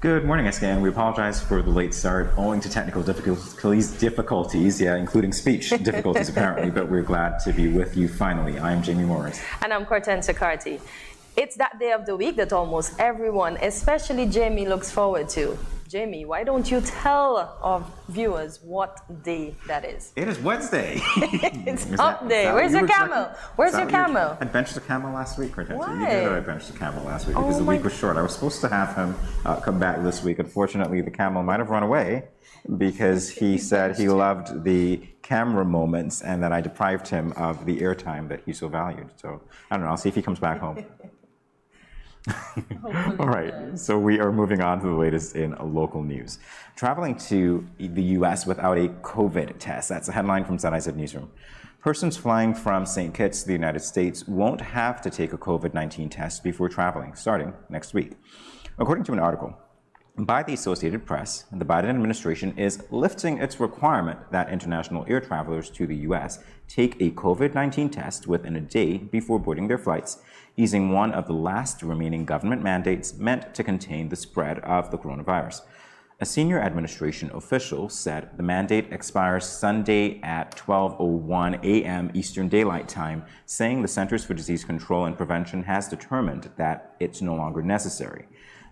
Good morning, SKN. We apologize for the late start owing to technical difficulties, including speech difficulties apparently, but we're glad to be with you finally. I'm Jamie Morris. And I'm Cortensia Carty. It's that day of the week that almost everyone, especially Jamie, looks forward to. Jamie, why don't you tell our viewers what day that is? It is Wednesday. It's hump day. Where's your camel? Where's your camel? I benched the camel last week, Cortensia. Why? You knew that I benched the camel last week because the week was short. I was supposed to have him come back this week. Unfortunately, the camel might have run away because he said he loved the camera moments and that I deprived him of the airtime that he so valued. So I don't know. I'll see if he comes back home. All right, so we are moving on to the latest in local news. Traveling to the U.S. without a COVID test. That's a headline from st.kitts Newsroom. Persons flying from St. Kitts to the United States won't have to take a COVID-19 test before traveling, starting next week. According to an article by the Associated Press, the Biden administration is lifting its requirement that international air travelers to the U.S. take a COVID-19 test within a day before boarding their flights, easing one of the last remaining government mandates meant to contain the spread of the coronavirus. A senior administration official said the mandate expires Sunday at 12:01 a.m. Eastern Daylight Time, saying the Centers for Disease Control and Prevention has determined that it's no longer necessary.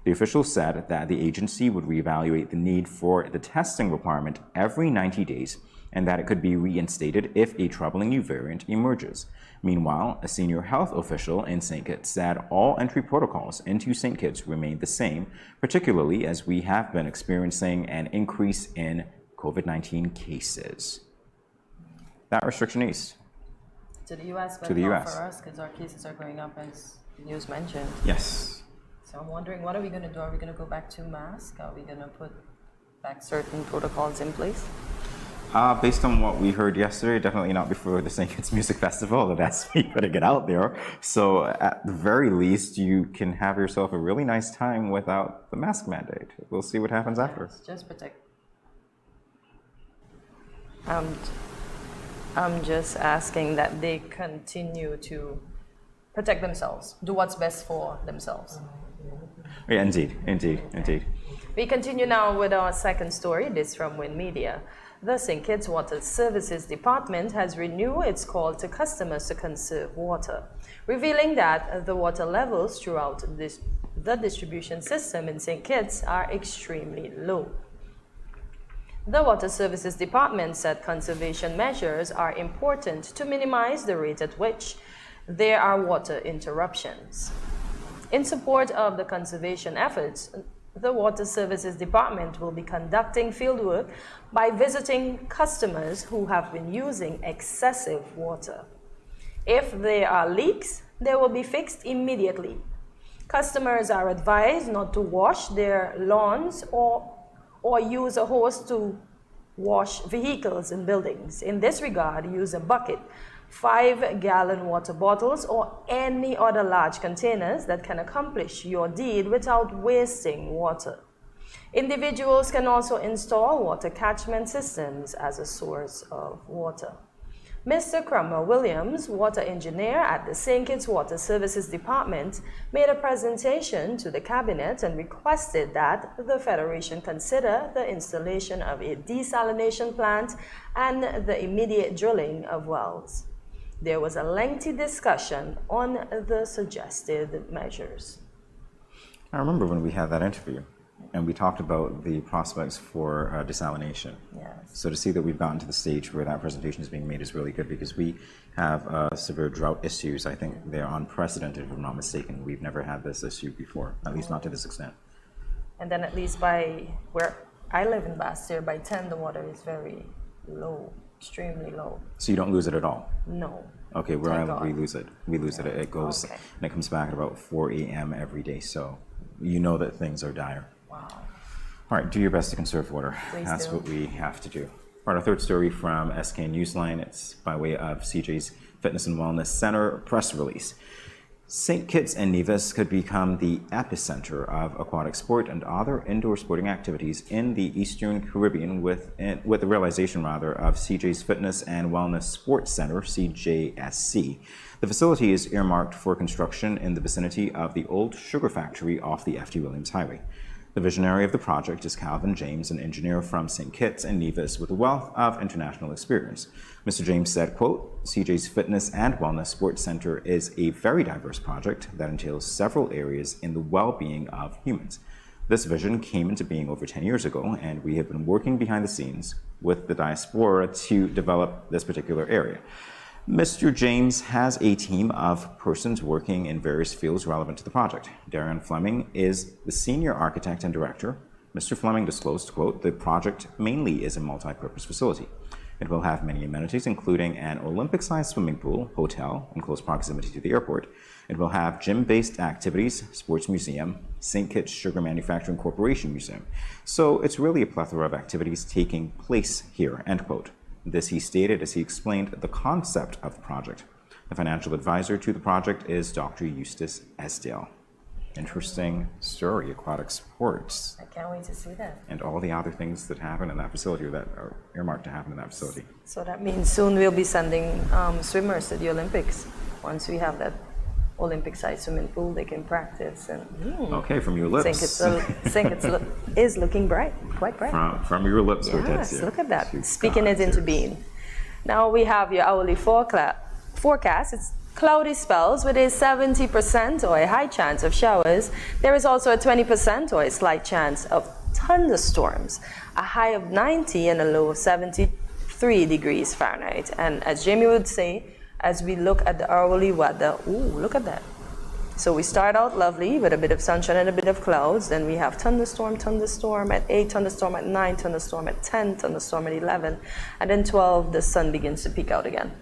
The official said that the agency would reevaluate the need for the testing requirement every 90 days and that it could be reinstated if a troubling new variant emerges. Meanwhile, a senior health official in St. Kitts said all entry protocols into St. Kitts remain the same, particularly as we have been experiencing an increase in COVID-19 cases. That restriction eased. To the U.S., but to the not US. for us because our cases are going up, as the news mentioned. Yes. So I'm wondering, what are we going to do? Are we going to go back to mask? Are we going to put back certain protocols in place? Based on what we heard yesterday, definitely not before the St. Kitts Music Festival. That's me putting it out there. So at the very least, you can have yourself a really nice time without the mask mandate. We'll see what happens after. Just protect. I'm just asking that they continue to protect themselves, do what's best for themselves. Yeah, indeed. We continue now with our second story, this from Wind Media. The St. Kitts Water Services Department has renewed its call to customers to conserve water, revealing that the water levels throughout the distribution system in St. Kitts are extremely low. The Water Services Department said conservation measures are important to minimize the rate at which there are water interruptions. In support of the conservation efforts, the Water Services Department will be conducting fieldwork by visiting customers who have been using excessive water. If there are leaks, they will be fixed immediately. Customers are advised not to wash their lawns or use a hose to wash vehicles and buildings. In this regard, use a bucket, 5-gallon water bottles, or any other large containers that can accomplish your deed without wasting water. Individuals can also install water catchment systems as a source of water. Mr. Crummer Williams, water engineer at the St. Kitts Water Services Department, made a presentation to the cabinet and requested that the Federation consider the installation of a desalination plant and the immediate drilling of wells. There was a lengthy discussion on the suggested measures. I remember when we had that interview and we talked about the prospects for desalination. Yes. So to see that we've gotten to the stage where that presentation is being made is really good because we have severe drought issues. I think they're unprecedented, if I'm not mistaken. We've never had this issue before, at least not to this extent. And then at least by where I live in Bastille, by 10 the water is very low, extremely low. So you don't lose it at all? No. Okay, where we lose it. We lose it. It goes, okay. And it comes back at about 4 a.m. every day. So you know that things are dire. Wow. All right, do your best to conserve water. Please That's do. what we have to do. All right, our third story from SK Newsline. It's by way of CJ's Fitness and Wellness Center press release. St. Kitts and Nevis could become the epicenter of aquatic sport and other indoor sporting activities in the Eastern Caribbean with the realization, of CJ's Fitness and Wellness Sports Center, CJSC. The facility is earmarked for construction in the vicinity of the old sugar factory off the F.T. Williams Highway. The visionary of the project is Calvin James, an engineer from St. Kitts and Nevis with a wealth of international experience. Mr. James said, quote, CJ's Fitness and Wellness Sports Center is a very diverse project that entails several areas in the well-being of humans. This vision came into being over 10 years ago, and we have been working behind the scenes with the diaspora to develop this particular area. Mr. James has a team of persons working in various fields relevant to the project. Darian Fleming is the senior architect and director. Mr. Fleming disclosed, quote, the project mainly is a multi-purpose facility. It will have many amenities, including an Olympic-sized swimming pool, hotel in close proximity to the airport. It will have gym-based activities, sports museum, St. Kitts Sugar Manufacturing Corporation Museum. So it's really a plethora of activities taking place here, end quote. This he stated as he explained the concept of the project. The financial advisor to the project is Dr. Eustace Esdale. Interesting story, aquatic sports. I can't wait to see that. And all the other things that happen in that facility or that are earmarked to happen in that facility. So that means soon we'll be sending swimmers to the Olympics. Once we have that Olympic-sized swimming pool, they can practice. And okay, from your lips. St. Kitts is looking bright, quite bright. From your lips, yes, look at that. Speaking it into being. Now we have your hourly forecast. It's cloudy spells with a 70% or a high chance of showers. There is also a 20% or a slight chance of thunderstorms. A high of 90 and a low of 73 degrees Fahrenheit. And as Jamie would say, as we look at the hourly weather, ooh, look at that. So we start out lovely with a bit of sunshine and a bit of clouds. Then we have thunderstorm at 8, thunderstorm at 9, thunderstorm at 10, thunderstorm at 11. And then 12, the sun begins to peek out again.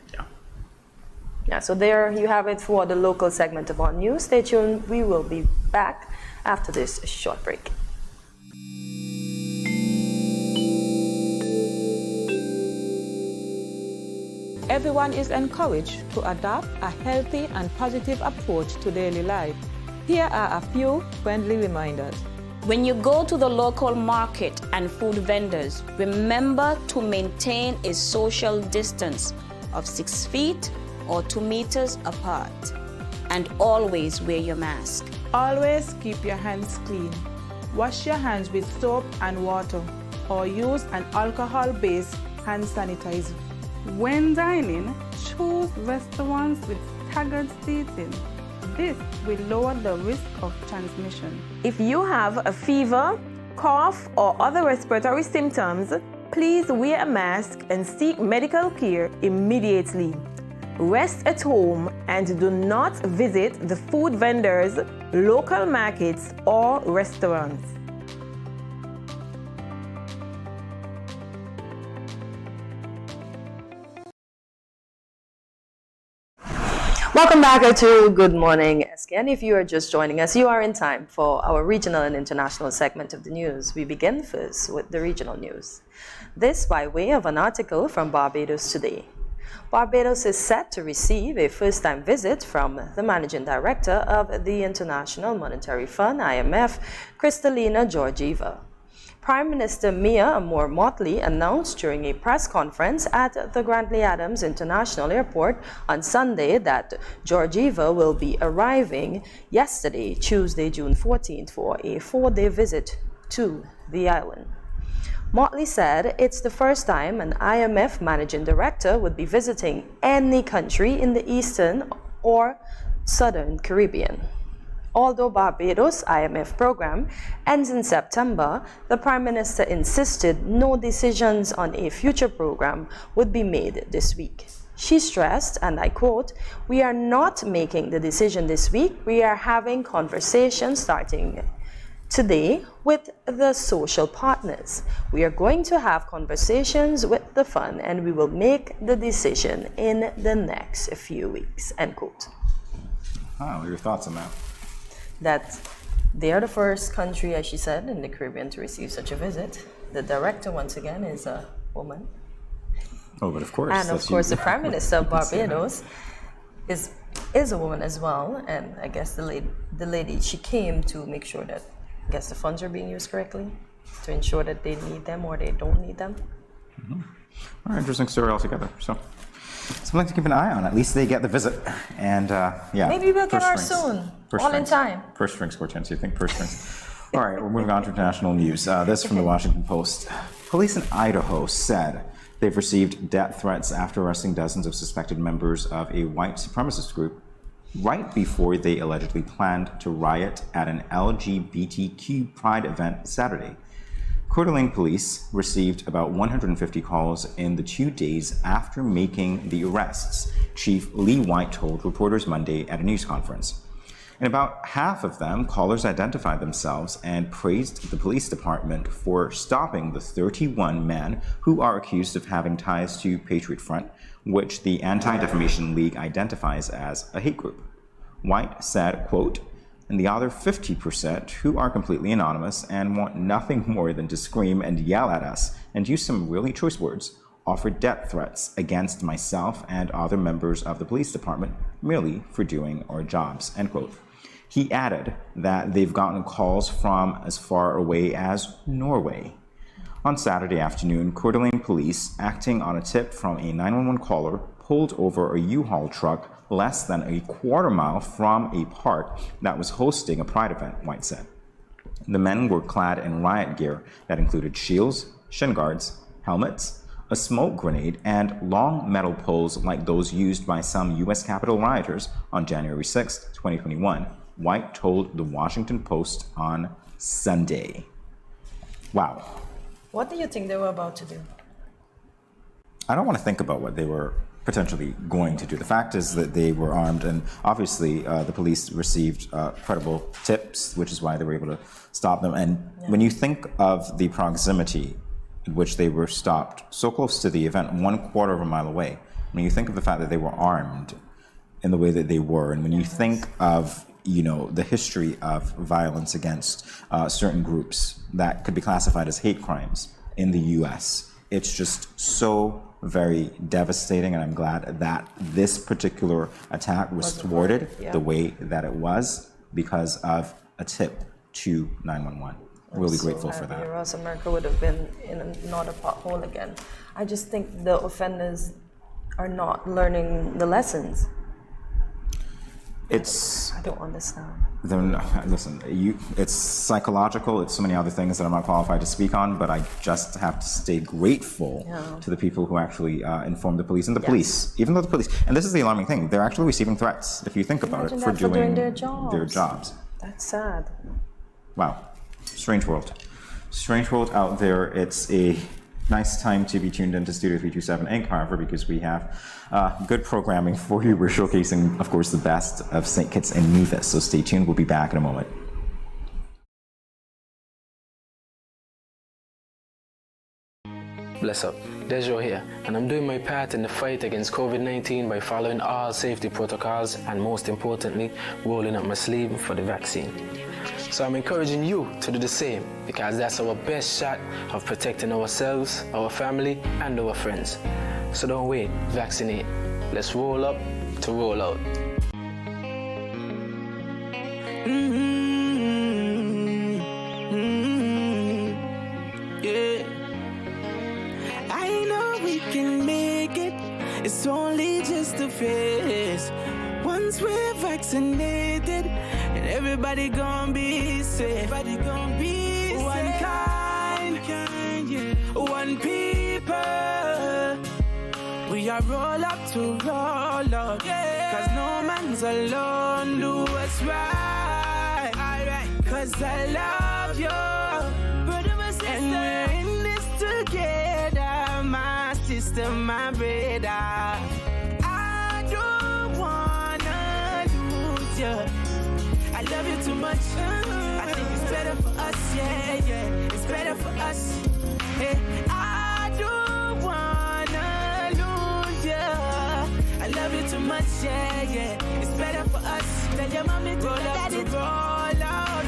Yeah, so there you have it for the local segment of our news. Stay tuned. We will be back after this short break. Everyone is encouraged to adopt a healthy and positive approach to daily life. Here are a few friendly reminders. When you go to the local market and food vendors, remember to maintain a social distance of 6 feet or 2 meters apart, and always wear your mask. Always keep your hands clean. Wash your hands with soap and water, or use an alcohol-based hand sanitizer. When dining, choose restaurants with staggered seating. This will lower the risk of transmission. If you have a fever, cough, or other respiratory symptoms, please wear a mask and seek medical care immediately. Rest at home and do not visit the food vendors, local markets, or restaurants. Welcome back to Good Morning SKN. If you are just joining us, you are in time for our regional and international segment of the news. We begin first with the regional news. This by way of an article from Barbados Today. Barbados is set to receive a first-time visit from the Managing Director of the International Monetary Fund, IMF, Kristalina Georgieva. Prime Minister Mia Moore-Motley announced during a press conference at the Grantley Adams International Airport on Sunday that Georgieva will be arriving yesterday, Tuesday, June 14th, for a 4-day visit to the island. Motley said it's the first time an IMF Managing Director would be visiting any country in the Eastern or Southern Caribbean. Although Barbados' IMF program ends in September, the Prime Minister insisted no decisions on a future program would be made this week. She stressed, and I quote, "We are not making the decision this week. We are having conversations starting today with the social partners. We are going to have conversations with the fund and we will make the decision in the next few weeks," end quote. What are your thoughts on that? That they are the first country, as she said, in the Caribbean to receive such a visit. The director, once again, is a woman. Oh, but of course. And of course, the Prime Minister of Barbados is a woman as well. And I guess the lady, she came to make sure that, I guess, the funds are being used correctly, to ensure that they need them or they don't need them. All right, interesting story altogether. So, something to keep an eye on. At least they get the visit. And yeah. Maybe we'll get ours soon. All in time. Purse strings, Hortense. You think purse strings? All right, we're moving on to international news. This from the Washington Post. Police in Idaho said they've received death threats after arresting dozens of suspected members of a white supremacist group right before they allegedly planned to riot at an LGBTQ pride event Saturday. Coeur d'Alene police received about 150 calls in the 2 days after making the arrests, Chief Lee White told reporters Monday at a news conference. In about half of them, callers identified themselves and praised the police department for stopping the 31 men who are accused of having ties to Patriot Front, which the Anti-Defamation League identifies as a hate group. White said, quote, "And the other 50% who are completely anonymous and want nothing more than to scream and yell at us and use some really choice words, offered death threats against myself and other members of the police department merely for doing our jobs," end quote. He added that they've gotten calls from as far away as Norway. On Saturday afternoon, Coeur d'Alene police, acting on a tip from a 911 caller, pulled over a U-Haul truck less than a quarter mile from a park that was hosting a pride event, White said. The men were clad in riot gear that included shields, shin guards, helmets, a smoke grenade, and long metal poles like those used by some U.S. Capitol rioters on January 6, 2021, White told the Washington Post on Sunday. Wow. What do you think they were about to do? I don't want to think about what they were potentially going to do. The fact is that they were armed, and obviously the police received credible tips, which is why they were able to stop them. And when you think of the proximity in which they were stopped, so close to the event, 1/4 of a mile away, when you think of the fact that they were armed in the way that they were, and when you think of the history of violence against certain groups that could be classified as hate crimes in the U.S., it's just so very devastating, and I'm glad that this particular attack was thwarted the way that it was because of a tip to 911. Really grateful for that. Or else America would have been in not a pothole again. I just think the offenders are not learning the lessons. I don't understand. Listen, it's psychological. It's so many other things that I'm not qualified to speak on, but I just have to stay grateful to the people who actually informed the police. And the police, even though the police, and this is the alarming thing, they're actually receiving threats, if you think about it, for doing their jobs. That's sad. Wow. Strange world. Strange world out there. It's a nice time to be tuned into Studio 327 Inc., however, because we have good programming for you. We're showcasing, of course, the best of St. Kitts and Nevis, so stay tuned. We'll be back in a moment. Bless up, Dejo here, and I'm doing my part in the fight against COVID-19 by following all safety protocols and, most importantly, rolling up my sleeve for the vaccine. So I'm encouraging you to do the same, because that's our best shot of protecting ourselves, our family, and our friends. So don't wait, vaccinate. Let's roll up to roll out. Yeah. I know we can make it. It's only just a phase. Once we're vaccinated, and everybody gonna be safe. Everybody gonna be safe. One kind, one people. We are roll up to roll up. Cause no man's alone. Do what's right. Cause I love you. Brother, my sister. And we're in this together. My sister, my brother. I love you too much. I think it's better for us, yeah. It's better for us. Hey, I don't wanna lose ya. I love you too much, yeah. It's better for us. Tell your mommy to roll up to roll out.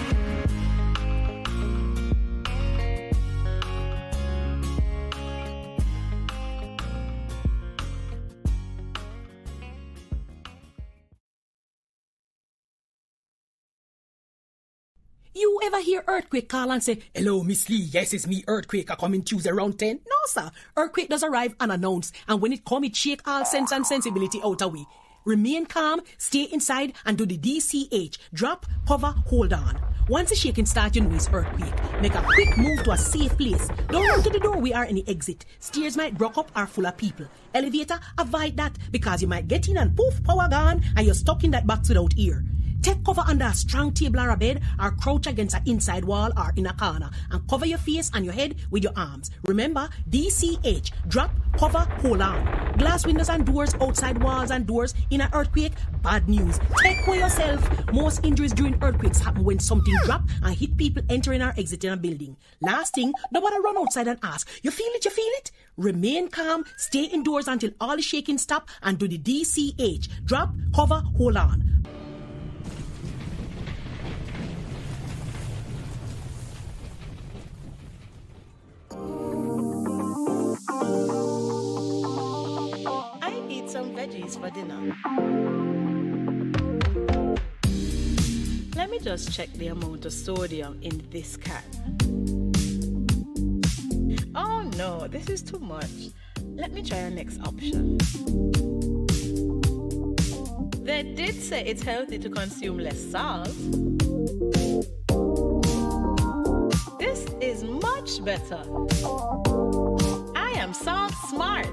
You ever hear Earthquake call and say, "Hello, Miss Lee, yes, it's me, Earthquake, I coming Tuesday around 10? No, sir. Earthquake does arrive unannounced, and when it come, it shake all sense and sensibility out of we. Remain calm, stay inside, and do the DCH. Drop, cover, hold on. Once the shaking starts, you know it's earthquake. Make a quick move to a safe place. Don't run to the door, we are in the exit. Stairs might block up, are full of people. Elevator, avoid that because you might get in and poof, power gone, and you're stuck in that box without ear. Take cover under a strong table or a bed, or crouch against an inside wall or in a corner, and cover your face and your head with your arms. Remember, DCH, drop, cover, hold on. Glass windows and doors, outside walls and doors in an earthquake, bad news. Take care yourself. Most injuries during earthquakes happen when something drop and hit people entering or exiting a building. Last thing, don't want to run outside and ask, you feel it, you feel it? Remain calm, stay indoors until all the shaking stop, and do the DCH, drop, cover, hold on. I eat some veggies for dinner. Let me just check the amount of sodium in this can. Oh no, this is too much. Let me try our next option. They did say it's healthy to consume less salt. This is much better. I am salt smart.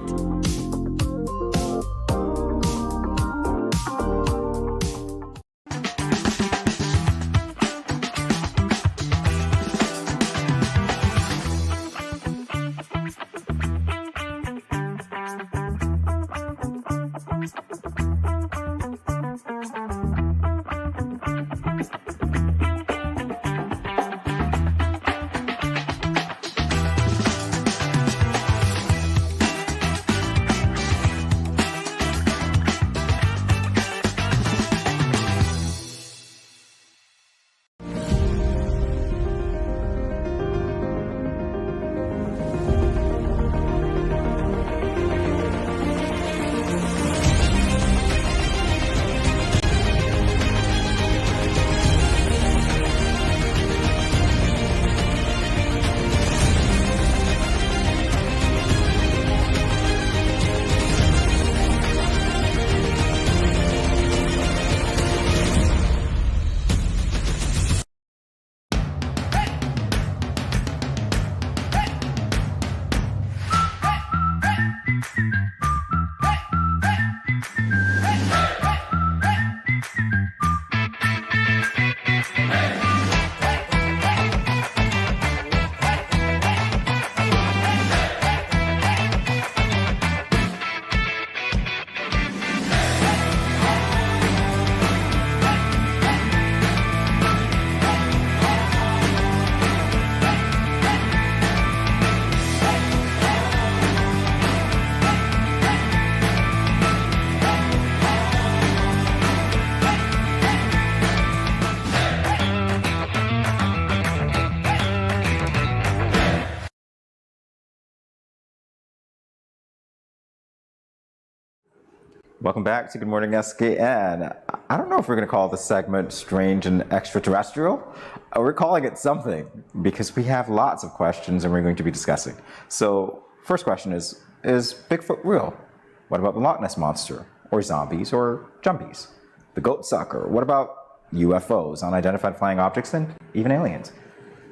Welcome back to Good Morning SKN. I don't know if we're going to call this segment strange and extraterrestrial. We're calling it something because we have lots of questions and we're going to be discussing. So, first question is Bigfoot real? What about the Loch Ness Monster? Or zombies or jumpies? The goat sucker? What about UFOs, unidentified flying objects, and even aliens?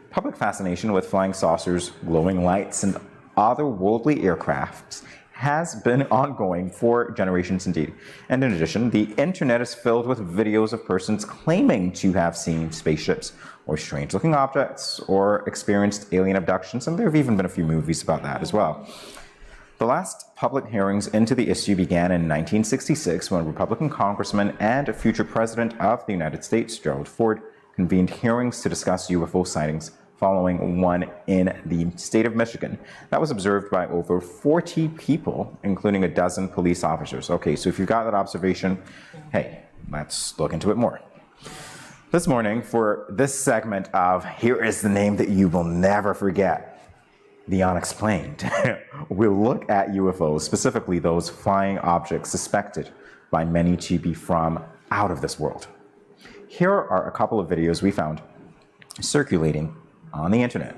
Public fascination with flying saucers, glowing lights, and otherworldly aircrafts has been ongoing for generations indeed. And in addition, the internet is filled with videos of persons claiming to have seen spaceships or strange-looking objects or experienced alien abductions, and there have even been a few movies about that as well. The last public hearings into the issue began in 1966 when Republican Congressman and future President of the United States, Gerald Ford, convened hearings to discuss UFO sightings following one in the state of Michigan that was observed by over 40 people, including a dozen police officers. Okay, so if you've got that observation, hey, let's look into it more. This morning, for this segment of Here is the Name That You Will Never Forget, The Unexplained, we'll look at UFOs, specifically those flying objects suspected by many to be from out of this world. Here are a couple of videos we found circulating on the internet.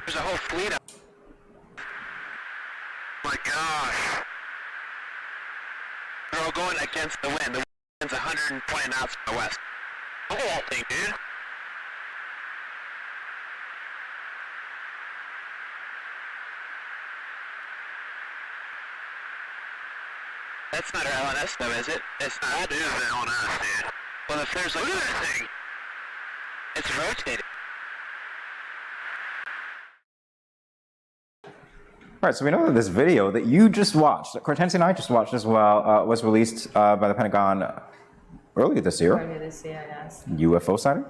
There's a whole fleet of... Oh my gosh. They're all going against the wind. The wind's 120 knots from the west. Look at that thing, dude. That's not our LNS though, is it? It's not. That is the LNS, dude. Well, if there's like... Look at that thing! It's rotating. All right, so we know that this video that you just watched, that Cortensia and I just watched as well, was released by the Pentagon earlier this year. Earlier this year, yes. UFO sighting?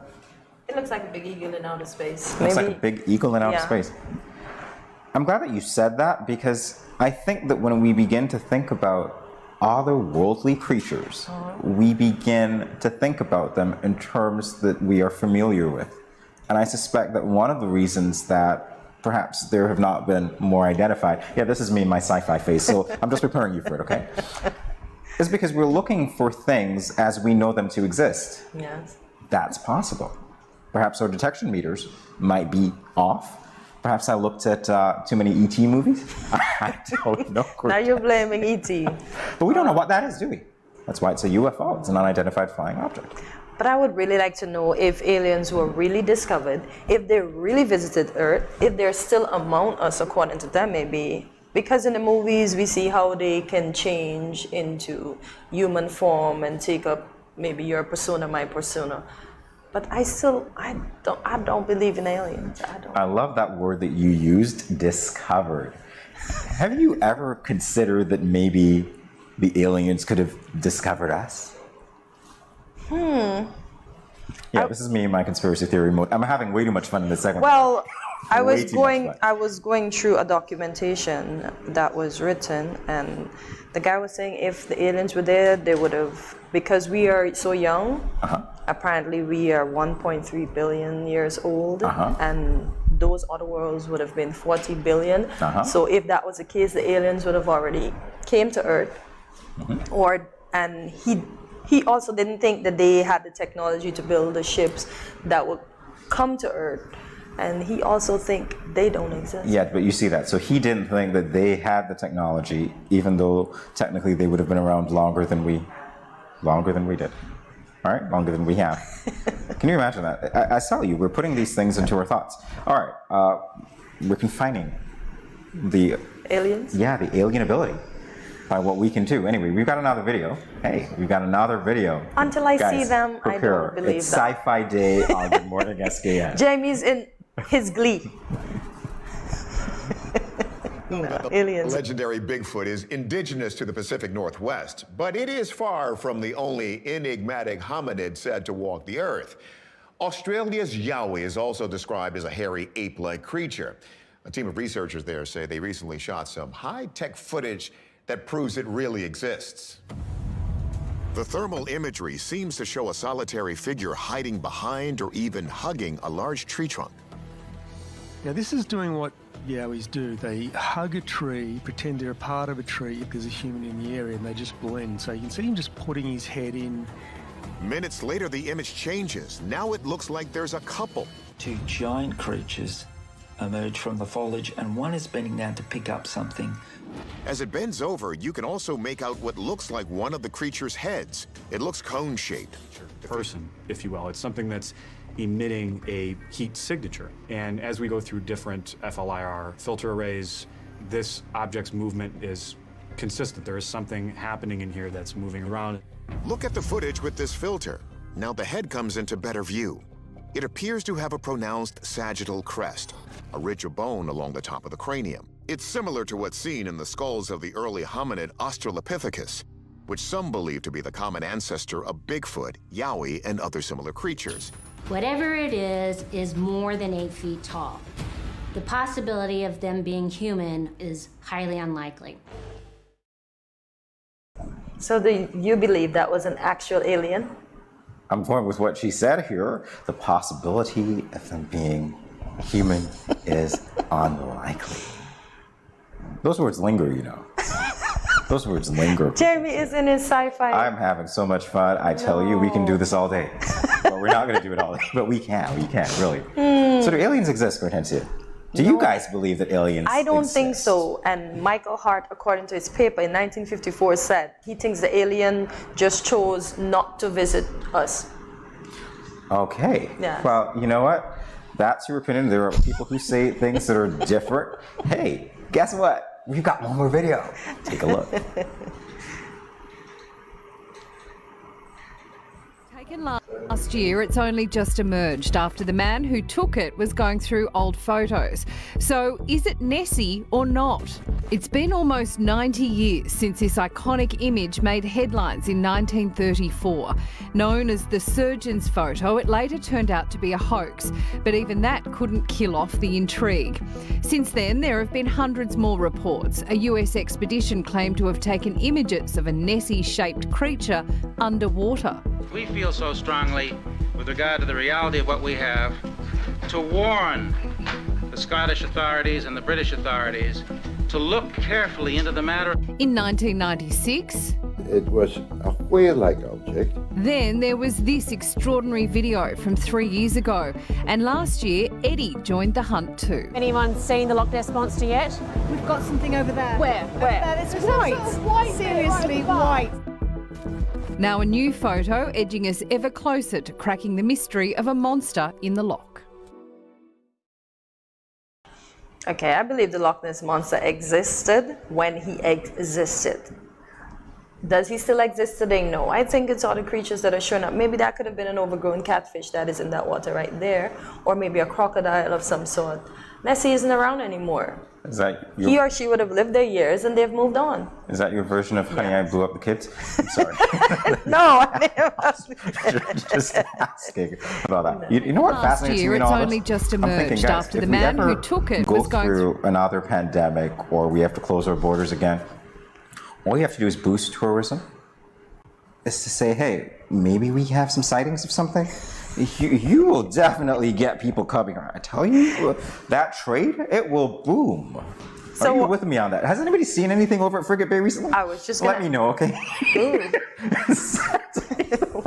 It looks like a big eagle in outer space. Looks like a big eagle in outer Yeah. space. I'm glad that you said that because I think that when we begin to think about otherworldly creatures, we begin to think about them in terms that we are familiar with. And I suspect that one of the reasons that perhaps there have not been more identified, yeah, this is me in my sci-fi face, so I'm just preparing you for it, okay? Is because we're looking for things as we know them to exist. Yes. That's possible. Perhaps our detection meters might be off. Perhaps I looked at too many E.T. movies. I don't know. Now you're blaming E.T. But we don't know what that is, do we? That's why it's a UFO. It's an unidentified flying object. But I would really like to know if aliens were really discovered, if they really visited Earth, if they're still among us according to them maybe. Because in the movies we see how they can change into human form and take up maybe your persona, my persona. But I don't believe in aliens. I love that word that you used, discovered. Have you ever considered that maybe the aliens could have discovered us? Yeah, this is me in my conspiracy theory mode. I'm having way too much fun in this segment. Well, I Way was too much fun. I was going through a documentation that was written, and the guy was saying if the aliens were there, they would have, because we are so young. Apparently, we are 1.3 billion years old, and those other worlds would have been 40 billion. So if that was the case, the aliens would have already came to Earth, and he also didn't think that they had the technology to build the ships that would come to Earth. And he also think they don't exist. Yeah, but you see that. So he didn't think that they had the technology, even though technically they would have been around longer than we did. All right, longer than we have. Can you imagine that? I tell you, we're putting these things into our thoughts. All right, we're confining the aliens. Yeah, the alien ability by what we can do. Anyway, we've got another video. Hey, we've got another video. Until I Guys, see them, I prepare. don't believe It's that. Sci-Fi Day on Good Morning SKN. Jamie's in his glee. Aliens. Legendary Bigfoot is indigenous to the Pacific Northwest, but it is far from the only enigmatic hominid said to walk the earth. Australia's yowie is also described as a hairy ape-like creature. A team of researchers there say they recently shot some high-tech footage that proves it really exists. The thermal imagery seems to show a solitary figure hiding behind or even hugging a large tree trunk. Now this is doing what yowies do. They hug a tree, pretend they're a part of a tree if there's a human in the area, and they just blend. So you can see him just putting his head in. Minutes later, the image changes. Now it looks like there's a couple. Two giant creatures emerge from the foliage, and one is bending down to pick up something. As it bends over, you can also make out what looks like one of the creature's heads. It looks cone-shaped. Person, if you will. It's something that's emitting a heat signature. And as we go through different FLIR filter arrays, this object's movement is consistent. There is something happening in here that's moving around. Look at the footage with this filter. Now the head comes into better view. It appears to have a pronounced sagittal crest, a ridge of bone along the top of the cranium. It's similar to what's seen in the skulls of the early hominid Australopithecus, which some believe to be the common ancestor of Bigfoot, yowie, and other similar creatures. Whatever it is more than 8 feet tall. The possibility of them being human is highly unlikely. So do you believe that was an actual alien? I'm going with what she said here. The possibility of them being human is unlikely. Those words linger, you know. Those words linger. Jamie is in his sci-fi. I'm having so much fun. I tell you, we can do this all day. But we're not going to do it all day. But we can, really. So do aliens exist, Hortensia? Do you guys believe that aliens I don't exist? think so. And Michael Hart, according to his paper in 1954, said he thinks the alien just chose not to visit us. Okay. Yeah. Well, you know what? That's your opinion. There are people who say things that are different. Hey, guess what? We've got one more video. Take a look. Taken last year, it's only just emerged after the man who took it was going through old photos. So is it Nessie or not? It's been almost 90 years since this iconic image made headlines in 1934. Known as the surgeon's photo, it later turned out to be a hoax, but even that couldn't kill off the intrigue. Since then, there have been hundreds more reports. A US expedition claimed to have taken images of a Nessie-shaped creature underwater. We feel so strongly with regard to the reality of what we have to warn the Scottish authorities and the British authorities to look carefully into the matter. In 1996, it was a whale-like object. Then there was this extraordinary video from 3 years ago. And last year, Eddie joined the hunt too. Anyone seen the Loch Ness Monster yet? We've got something over there. Where? It's white. Seriously white. Now a new photo edging us ever closer to cracking the mystery of a monster in the loch. Okay, I believe the Loch Ness Monster existed when he existed. Does he still exist today? No. I think it's other creatures that are showing up. Maybe that could have been an overgrown catfish that is in that water right there, or maybe a crocodile of some sort. Nessie isn't around anymore. Is that He or she would have lived their years and they've moved on. Is that your version of Honey, I Blew Up the Kids? I'm sorry. No, I never. Just asking about that. You know what Last fascinates year, me in it's all only this? just I'm thinking, emerged guys, after if the we man ever who took it go was going through another pandemic, or we have to close our borders again, all you have to do is boost tourism. Is to say, hey, maybe we have some sightings of something. You will definitely get people coming around. I tell you, that trade, it will boom. So, are you with me on that? Has anybody seen anything over at Frigate Bay recently? I was just Let me know, okay?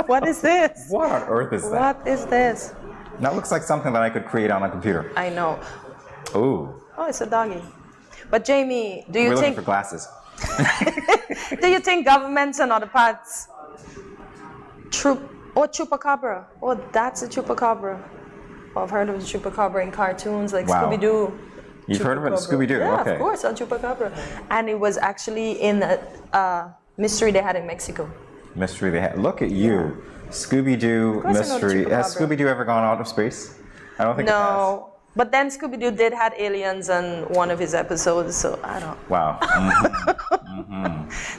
What is this? What on earth is that? What is this? That looks like something that I could create on a computer. I know. Ooh. Oh, it's a doggy. But Jamie, do you We're think... looking for glasses. Do you think governments and other parts... Chupacabra. Oh, that's a chupacabra. Oh, I've heard of the chupacabra in cartoons like Wow. Scooby-Doo. You've heard of it, Scooby-Doo? Yeah, okay. of course, a chupacabra. And it was actually in a mystery they had in Mexico. Mystery they had. Look at you. Scooby-Doo Of course I know the mystery. Has chupacabra. Scooby-Doo ever gone out of space? I don't think it has. No. But then Scooby-Doo did have aliens in one of his episodes, so I don't... Wow.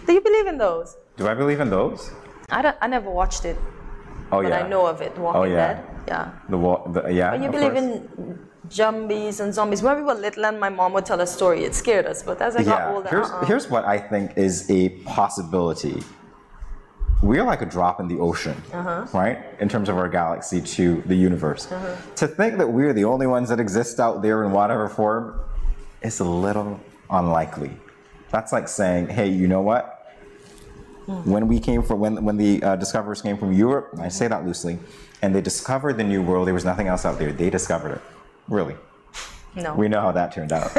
Do you believe in those? Do I believe in those? I never watched it. Oh, but yeah. I know of it, Walking Dead. Yeah. Yeah, But you of believe course. in zombies and zombies. When we were little and my mom would tell a story, it scared us. But as I got older, Here's what I think is a possibility. We're like a drop in the ocean, right? In terms of our galaxy to the universe. To think that we're the only ones that exist out there in whatever form is a little unlikely. That's like saying, hey, you know what? When we came from, when the discoverers came from Europe, I say that loosely, and they discovered the New World, there was nothing else out there. They discovered it. Really. No. We know how that turned out.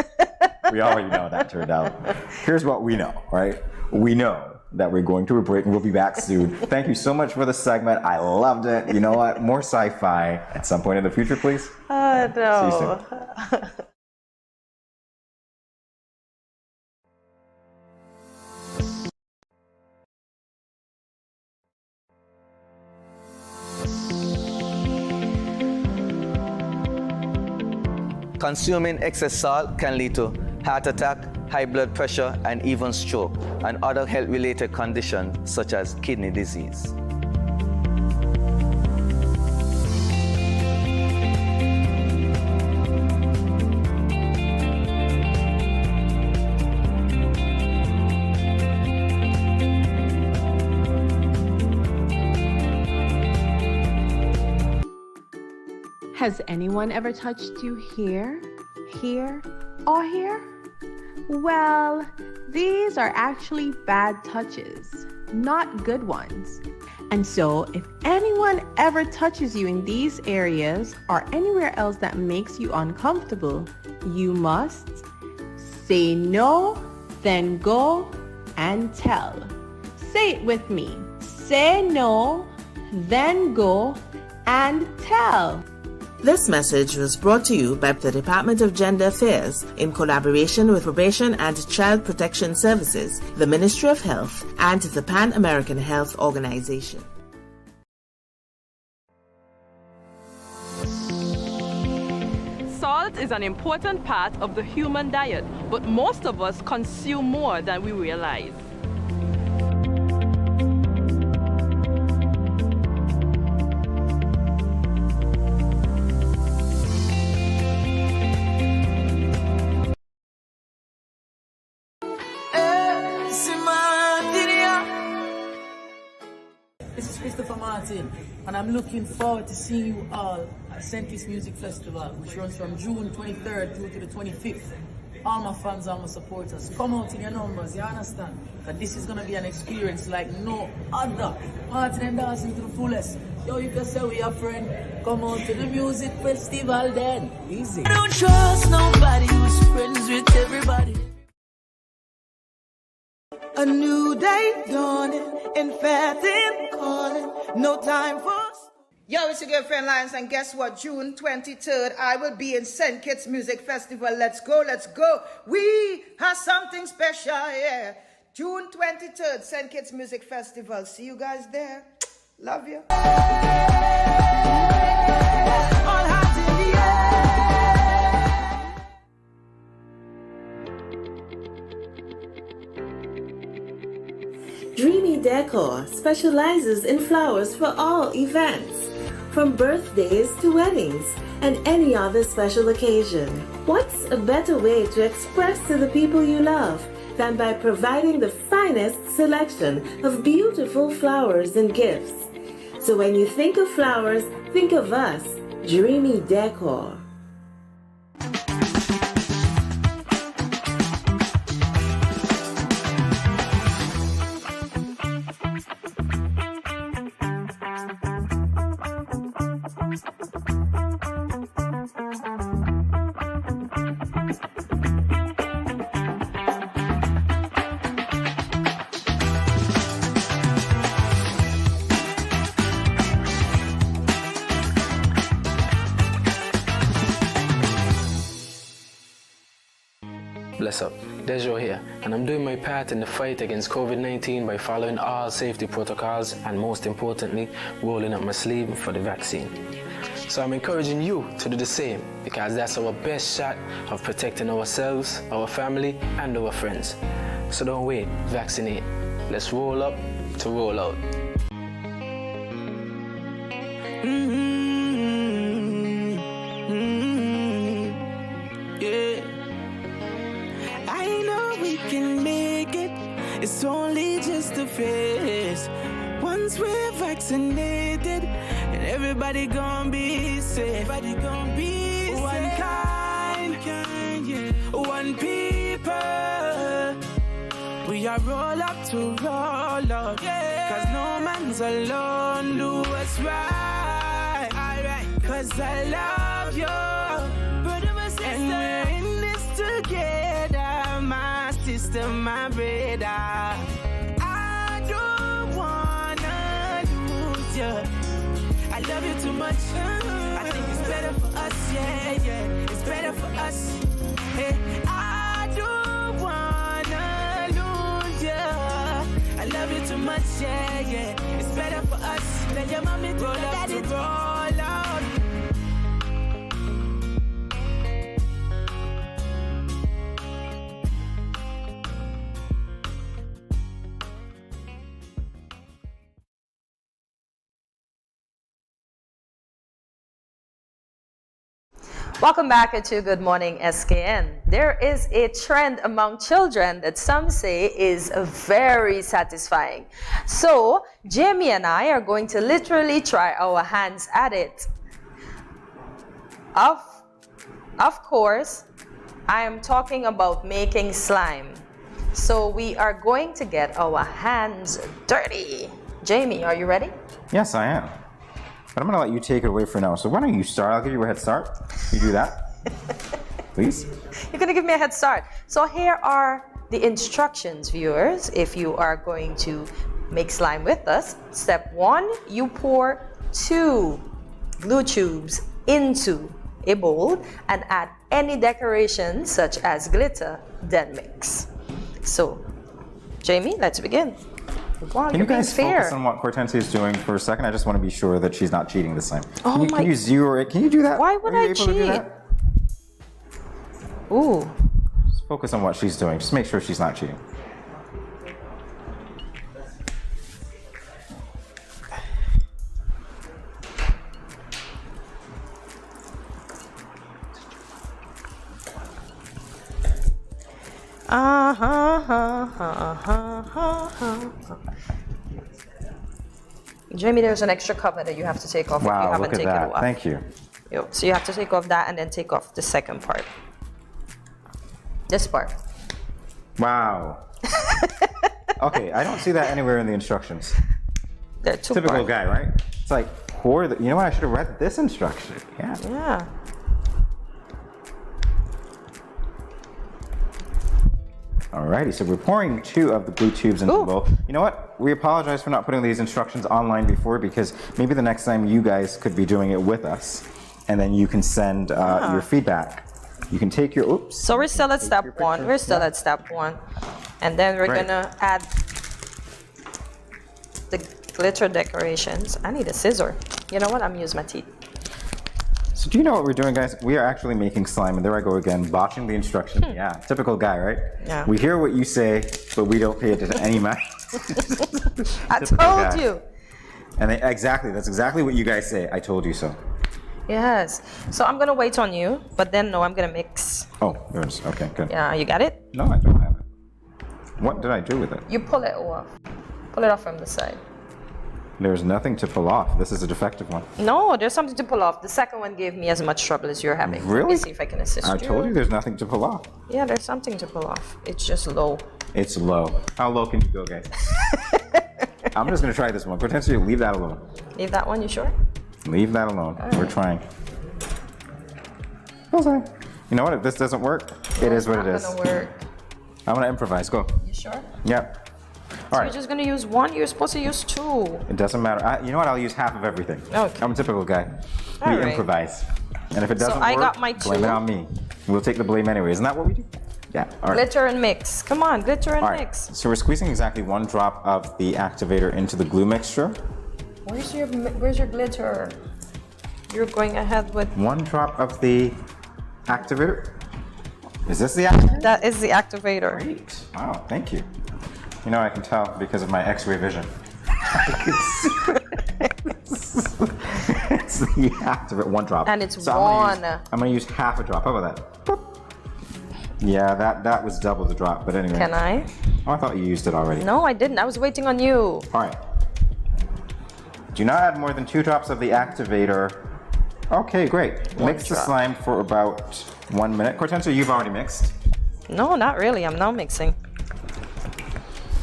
We already know how that turned out. Here's what we know, right? We know that we're going to a break and we'll be back soon. Thank you so much for the segment. I loved it. You know what? More sci-fi at some point in the future, please. No. See you soon. Consuming excess salt can lead to heart attack, high blood pressure, and even stroke, and other health-related conditions such as kidney disease. Has anyone ever touched you here, or here? Well, these are actually bad touches, not good ones. And so, if anyone ever touches you in these areas or anywhere else that makes you uncomfortable, you must say no, then go and tell. Say it with me. Say no, then go and tell. This message was brought to you by the Department of Gender Affairs in collaboration with Probation and Child Protection Services, the Ministry of Health, and the Pan American Health Organization. Salt is an important part of the human diet, but most of us consume more than we realize. This is Christopher Martin, and I'm looking forward to seeing you all at St. Kitts Music Festival, which runs from June 23rd through to the 25th. All my fans, all my supporters, come out in your numbers, you understand? That this is going to be an experience like no other. Martin and dancing to the fullest. Yo, you can say we are friend. Come out to the music festival then. Easy. I don't trust nobody who's friends with everybody. A new day dawning and faith in calling. No time for. Yo, it's your girlfriend Lions, and guess what? June 23rd, I will be in St. Kitts Music Festival. Let's go, let's go. We have something special, yeah. June 23rd, St. Kitts Music Festival. See you guys there. Love you. All hands in the air. Dreamy Decor specializes in flowers for all events, from birthdays to weddings and any other special occasion. What's a better way to express to the people you love than by providing the finest selection of beautiful flowers and gifts? So when you think of flowers, think of us, Dreamy Decor. Bless up, Dejo here, and I'm doing my part in the fight against COVID-19 by following all safety protocols and, most importantly, rolling up my sleeve for the vaccine. So I'm encouraging you to do the same, because that's our best shot of protecting ourselves, our family, and our friends. So don't wait, vaccinate. Let's roll up to roll out. It's only just a phase. Once we're vaccinated, and everybody gonna be safe. Everybody gonna be safe. One kind, yeah. One people. We are roll up to roll up, yeah. 'Cause no man's alone. Do what's right, alright. 'Cause I love you, brother, my sister, and we're in this together, my sister, my brother. I don't wanna lose you. I love you too much. I think it's better for us, yeah, yeah. It's better for us. Hey, I don't wanna lose you. I love you too much, yeah, yeah. It's better for us. Tell your mommy to roll up to roll out. Welcome back to Good Morning SKN. There is a trend among children that some say is very satisfying. So Jamie and I are going to literally try our hands at it. Of course, I am talking about making slime. So we are going to get our hands dirty. Jamie, are you ready? Yes, I am. But I'm going to let you take it away for now. So why don't you start? I'll give you a head start. You do that, please. You're going to give me a head start. So here are the instructions, viewers, if you are going to make slime with us. Step 1, you pour 2 glue tubes into a bowl and add any decoration such as glitter, then mix. So, Jamie, let's begin. Wow, Can you guys focus on what Hortensia is doing for a second? I just want to be sure that she's not cheating this time. Oh Can you zero it? Can you do that? Why would I cheat? Ooh. Just focus on what she's doing. Just make sure she's not cheating. Jamie, there's an extra cover that you have to take off if you Wow, haven't look at taken that. it off. Thank you. So you have to take off that and then take off the second part. This part. Wow. Okay, I don't see that anywhere in the instructions. They're two Typical parts. guy, right? It's like, pour the, you know what? I should have read this instruction. Yeah. Yeah. Alrighty, so we're pouring 2 of the glue tubes into the bowl. You know what? We apologize for not putting these instructions online before because maybe the next time you guys could be doing it with us and then you can send your feedback. You can take your, oops. So we're still at step 1. We're still at step 1. And then we're gonna add the glitter decorations. I need a scissor. You know what? I'm using my teeth. So do you know what we're doing, guys? We are actually making slime, and there I go again, botching the instruction. Yeah, typical guy, right? Yeah. We hear what you say, but we don't pay it to any mind. I told you. And exactly, that's exactly what you guys say. I told you so. Yes. So I'm gonna wait on you, but then no, I'm gonna mix. Oh, yours. Okay, good. Yeah, you got it? No, I don't have it. What did I do with it? You pull it off. Pull it off from the side. There's nothing to pull off. This is a defective one. No, there's something to pull off. The second one gave me as much trouble as you're having. Really? Let me see if I can assist you. I told you there's nothing to pull off. Yeah, there's something to pull off. It's just low. It's low. How low can you go, guys? I'm just gonna try this one. Potentially, leave that alone. Leave that one, you sure? Leave that alone. All right. We're trying. Okay. You know what? If this doesn't work, it is what it is. It's not gonna work. I'm gonna improvise. Go. You sure? Yep. So you're just gonna use one? You're supposed to use 2. It doesn't matter. You know what? I'll use half of everything. Okay. I'm a typical guy. All We right. improvise. And if it doesn't So I work, got my 2. blame it on me. We'll take the blame anyway. Isn't that what we do? Yeah. All right. Glitter and mix. Come on, glitter and All right. mix. So we're squeezing exactly 1 drop of the activator into the glue mixture. Where's your glitter? You're going ahead with 1 drop of the activator. Is this the activator? that is the activator. Great. Wow, thank you. You know, I can tell because of my X-ray vision. I can see it's the activator, 1 drop. And it's so 1. I'm gonna use half a drop. How about that? Boop. Yeah, that was double the drop, but anyway. Can I? Oh, I thought you used it already. No, I didn't. I was waiting on you. All right. Do not add more than 2 drops of the activator. Okay, great. Mix the slime for about 1 minute. Hortensia, you've already mixed. No, not really. I'm now mixing.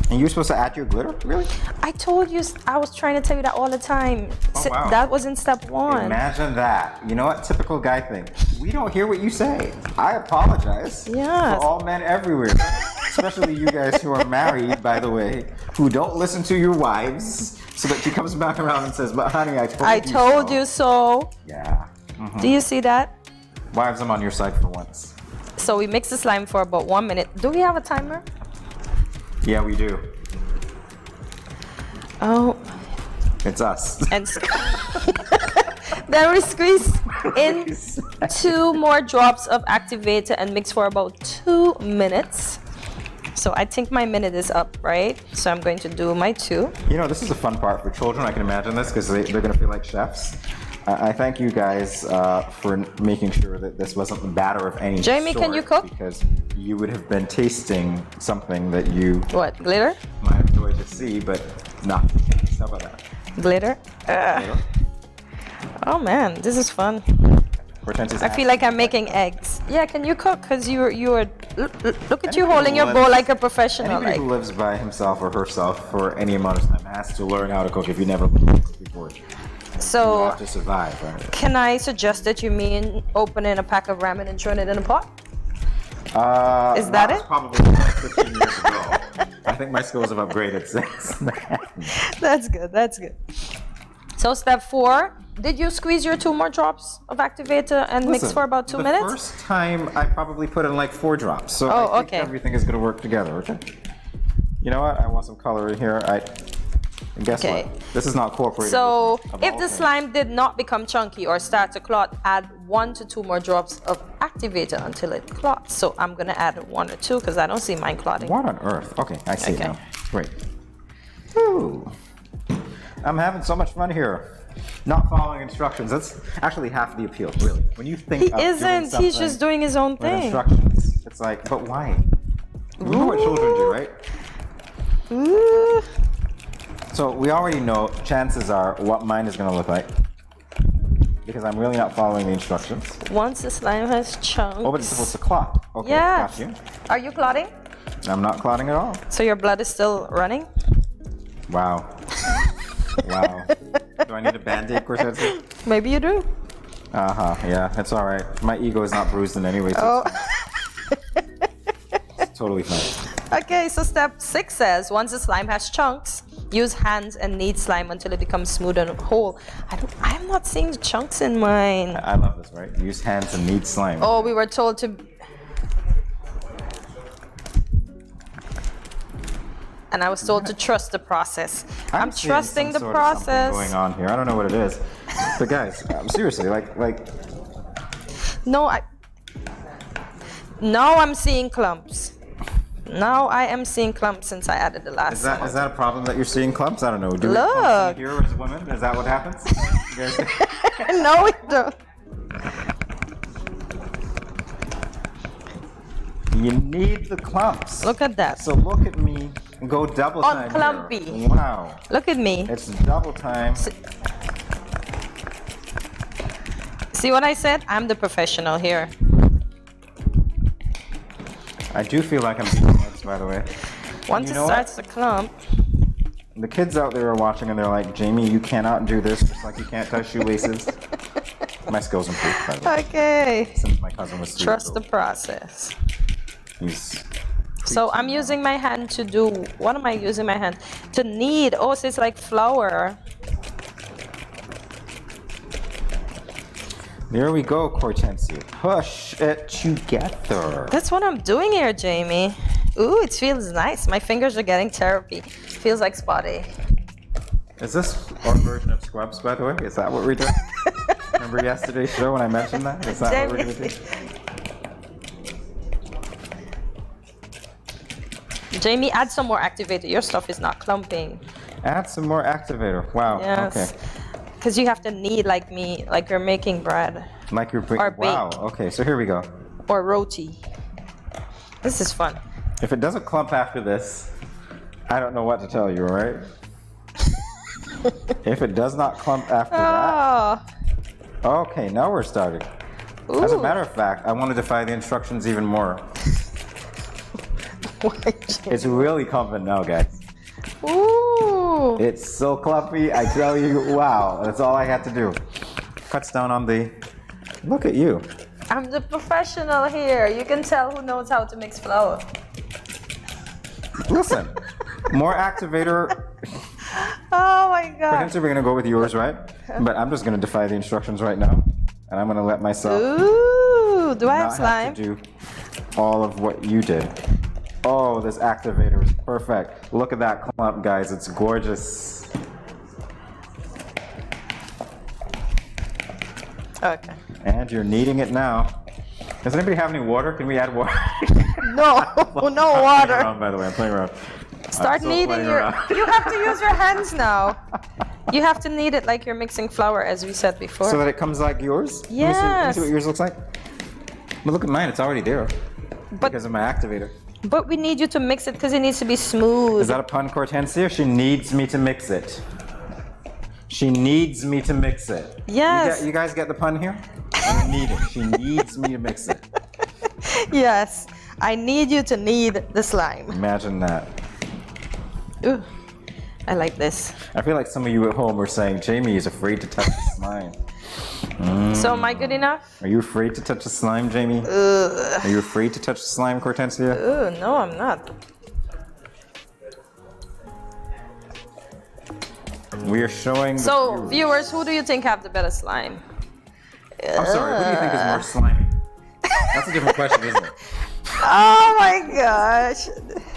And you're supposed to add your glitter? Really? I told you, I was trying to tell you that all the time. Oh, wow. That was in step 1. Imagine that. You know what? Typical guy thing. We don't hear what you say. I apologize. Yes. For all men everywhere. Especially you guys who are married, by the way, who don't listen to your wives, so that she comes back around and says, but honey, I told you so. Yeah. Mm-hmm. Do you see that? Wives, I'm on your side for once. So we mix the slime for about 1 minute. Do we have a timer? Yeah, we do. Oh. It's us. And then we squeeze in 2 more drops of activator and mix for about 2 minutes. So I think my minute is up, right? So I'm going to do my 2. You know, this is a fun part for children. I can imagine this because they're going to feel like chefs. I thank you guys for making sure that this wasn't a batter of any Jamie, sort, can you cook? Because you would have been tasting something that you What, glitter? might enjoy to see, but not. How about that? Glitter? Oh man, this is fun. Hortensia's I feel like I'm making eggs. Yeah, can you cook? Because you are look at you holding your bowl like a professional. Anybody Like, who lives by himself or herself for any amount of time has to learn how to cook if you never cooked before. You so have to survive, right? can I suggest that you mean opening a pack of ramen and throwing it in a pot? Is that was it? Probably like 15 years ago. I think my skills have upgraded since then. That's good. That's good. So step 4, did you squeeze your 2 more drops of activator and mix Listen, for about 2 minutes? The first time I probably put in like 4 drops. So Oh, I think okay. everything is going to work together, okay? You know what? I want some color in here. And guess Okay. what? This is not cooperating. So with me, of if all the things. slime did not become chunky or start to clot, add 1 to 2 more drops of activator until it clots. So I'm gonna add 1 or 2 because I don't see mine clotting. What on earth? Okay, I see Okay. now. Great. Woo. I'm having so much fun here. Not following instructions. That's actually half the appeal, really. When you think He of doing isn't. He's something just doing his own with thing. instructions, it's like, but why? You know what children do, right? Ooh. So we already know, chances are, what mine is going to look like. Because I'm really not following the instructions. Once the slime has chunks. Oh, but it's supposed to clot. Okay, Yes. got you. Are you clotting? I'm not clotting at all. So your blood is still running? Wow. Wow. Do I need a Band-Aid, Cortez? Maybe you do. Uh-huh, yeah, it's all right. My ego is not bruised in any way. So it's totally fine. Okay, so step 6 says, once the slime has chunks, use hands and knead slime until it becomes smooth and whole. I'm not seeing chunks in mine. I love this, right? Use hands and knead slime. Oh, we were told to... And I was told to trust the process. I'm seeing trusting some the sort of something process. going on here. I don't know what it is. But guys, seriously, like... No, now I'm seeing clumps. Now I am seeing clumps since I added the last Is that a problem that you're seeing clumps? I don't know. Do we Look. clumps in here as women? Is that what happens? You guys- No, we don't. You need the clumps. Look at that. So look at me and go double On time clumpy. here. Wow. Look at me. It's double time. See what I said? I'm the professional here. I do feel like I'm beating heads, by the way. Once you it know starts to clump, The kids out there are watching and they're like, Jamie, you cannot do this, just like you can't tie shoelaces. My skills improved, by the way. okay. Since my cousin was 3 Trust the process. He's So I'm using my hand to do, what am I using my hand? To knead. Oh, so it's like flour. There we go, Hortensia. Push it together. That's what I'm doing here, Jamie. Ooh, it feels nice. My fingers are getting therapy. Feels like spotty. Is this our version of Scrubs, by the way? Is that what we're doing? Remember yesterday's show when I mentioned that? Is that what we're going to do? Jamie, add some more activator. Your stuff is not clumping. Add some more activator. Wow. Yes. Okay. Because you have to knead like me, like you're making bread. Like you're Or wow. Okay, so here we go. Or roti. This is fun. If it doesn't clump after this, I don't know what to tell you, all right? If it does not clump after that. Okay, now we're starting. As a matter of fact, I want to defy the instructions even more. It's really clumping now, guys. Ooh. It's so clumpy, I tell you, wow. That's all I had to do. Cuts down on the... Look at you. I'm the professional here. You can tell who knows how to mix flour. Listen, more activator. Oh my god. Potentially we're gonna go with yours, right? But I'm just gonna defy the instructions right now. And I'm gonna let myself Ooh, do I have not slime? have to do all of what you did. Oh, this activator is perfect. Look at that clump, guys. It's gorgeous. Okay. And you're kneading it now. Does anybody have any water? Can we add water? No, no I'm water. playing around, by the way. I'm playing around. Start kneading your... You have to use your hands now. You have to knead it like you're mixing flour, as we said before. So that it comes like yours? Yes. Let me see what yours looks like. But look at mine. It's already there. Because of my activator. But we need you to mix it because it needs to be smooth. Is that a pun, Hortensia? She needs me to mix it. She needs me to mix it. Yes. You guys get the pun here? I need it. She needs me to mix it. Yes. I need you to knead the slime. Imagine that. Ooh. I like this. I feel like some of you at home are saying, Jamie is afraid to touch the slime. So am I good enough? Are you afraid to touch the slime, Jamie? Ugh. Are you afraid to touch the slime, Hortensia? Ooh, no, I'm not. We are showing the So, viewers, who do you think have the better slime? I'm sorry, who do you think is more slimy? That's a different question, isn't it? Oh my gosh.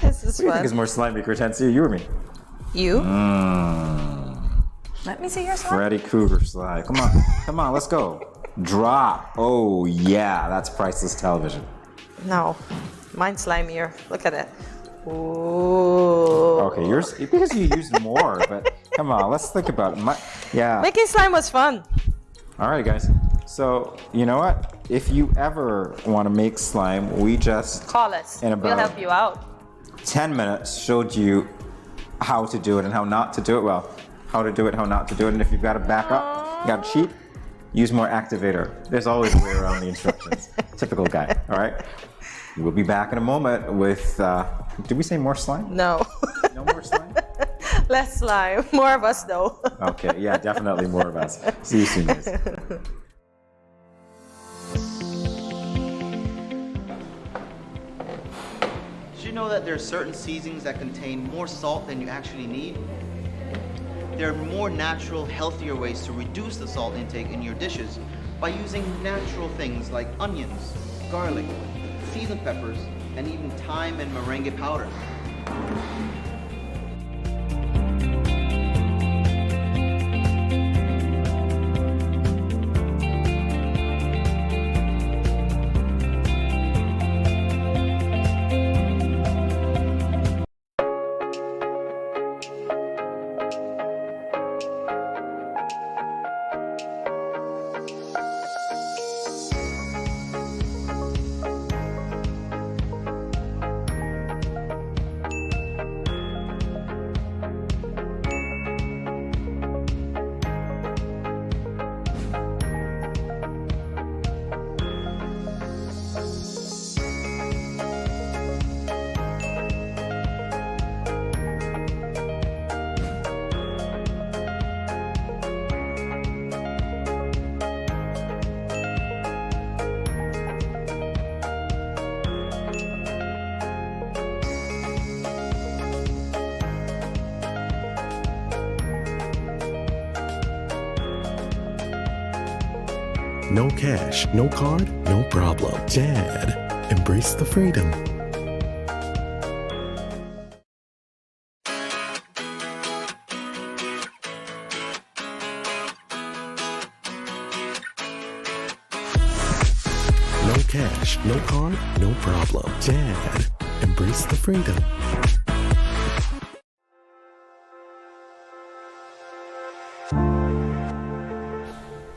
This is Who do you fun. think is more slimy, Hortensia, you or me? You? Let me see your slime. Freddy Krueger slime. Come on, let's go. Drop. Oh yeah, that's priceless television. No, mine's slimier. Look at it. Ooh. Okay, yours because you used more, but come on, let's think about it. Yeah. Making slime was fun. All right, guys. So you know what? If you ever want to make slime, we just Call us. in We'll about help you out. 10 minutes showed you how to do it and how not to do it. Well, how to do it, how not to do it, and if you've got to back up, you got to cheat. Use more activator. There's always a way around the instructions. Typical guy. All right. We'll be back in a moment with. Did we say more slime? No. No more slime? Less slime. More of us, though. Okay, yeah, definitely more of us. See you soon, guys. Did you know that there are certain seasonings that contain more salt than you actually need? There are more natural, healthier ways to reduce the salt intake in your dishes by using natural things like onions, garlic, seasoned peppers, and even thyme and merengue powder. No cash, no card, no problem. Dad, embrace the freedom. No cash, no card, no problem. Dad, embrace the freedom.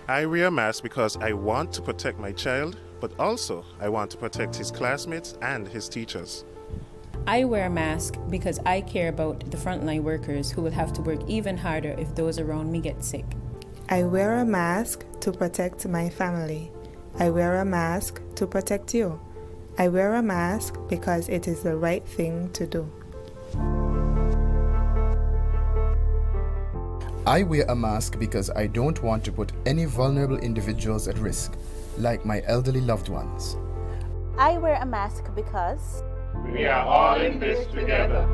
I wear a mask because I want to protect my child, but also I want to protect his classmates and his teachers. I wear a mask because I care about the frontline workers who will have to work even harder if those around me get sick. I wear a mask to protect my family. I wear a mask to protect you. I wear a mask because it is the right thing to do. I wear a mask because I don't want to put any vulnerable individuals at risk, like my elderly loved ones. I wear a mask because we are all in this together.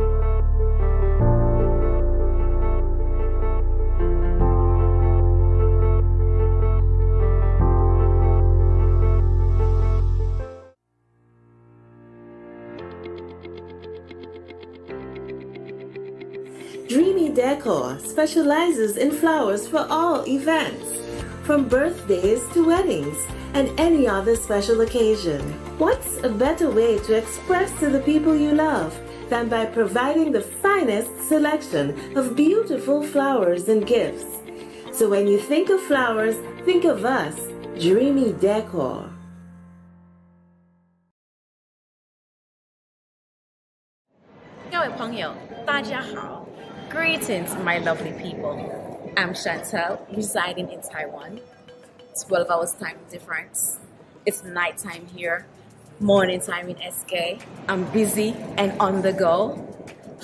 Dreamy Decor specializes in flowers for all events, from birthdays to weddings and any other special occasion. What's a better way to express to the people you love than by providing the finest selection of beautiful flowers and gifts? So when you think of flowers, think of us, Dreamy Decor. Greetings, my lovely people. I'm Chantel, residing in Taiwan. 12 hours time difference. It's nighttime here, morning time in SK. I'm busy and on the go.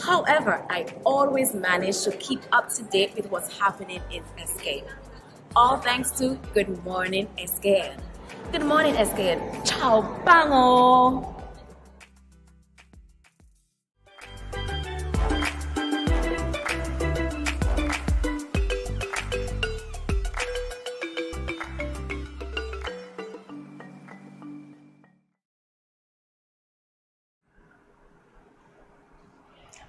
However, I always manage to keep up to date with what's happening in SK. All thanks to Good Morning SKN. Good morning SKN. Ciao, bango!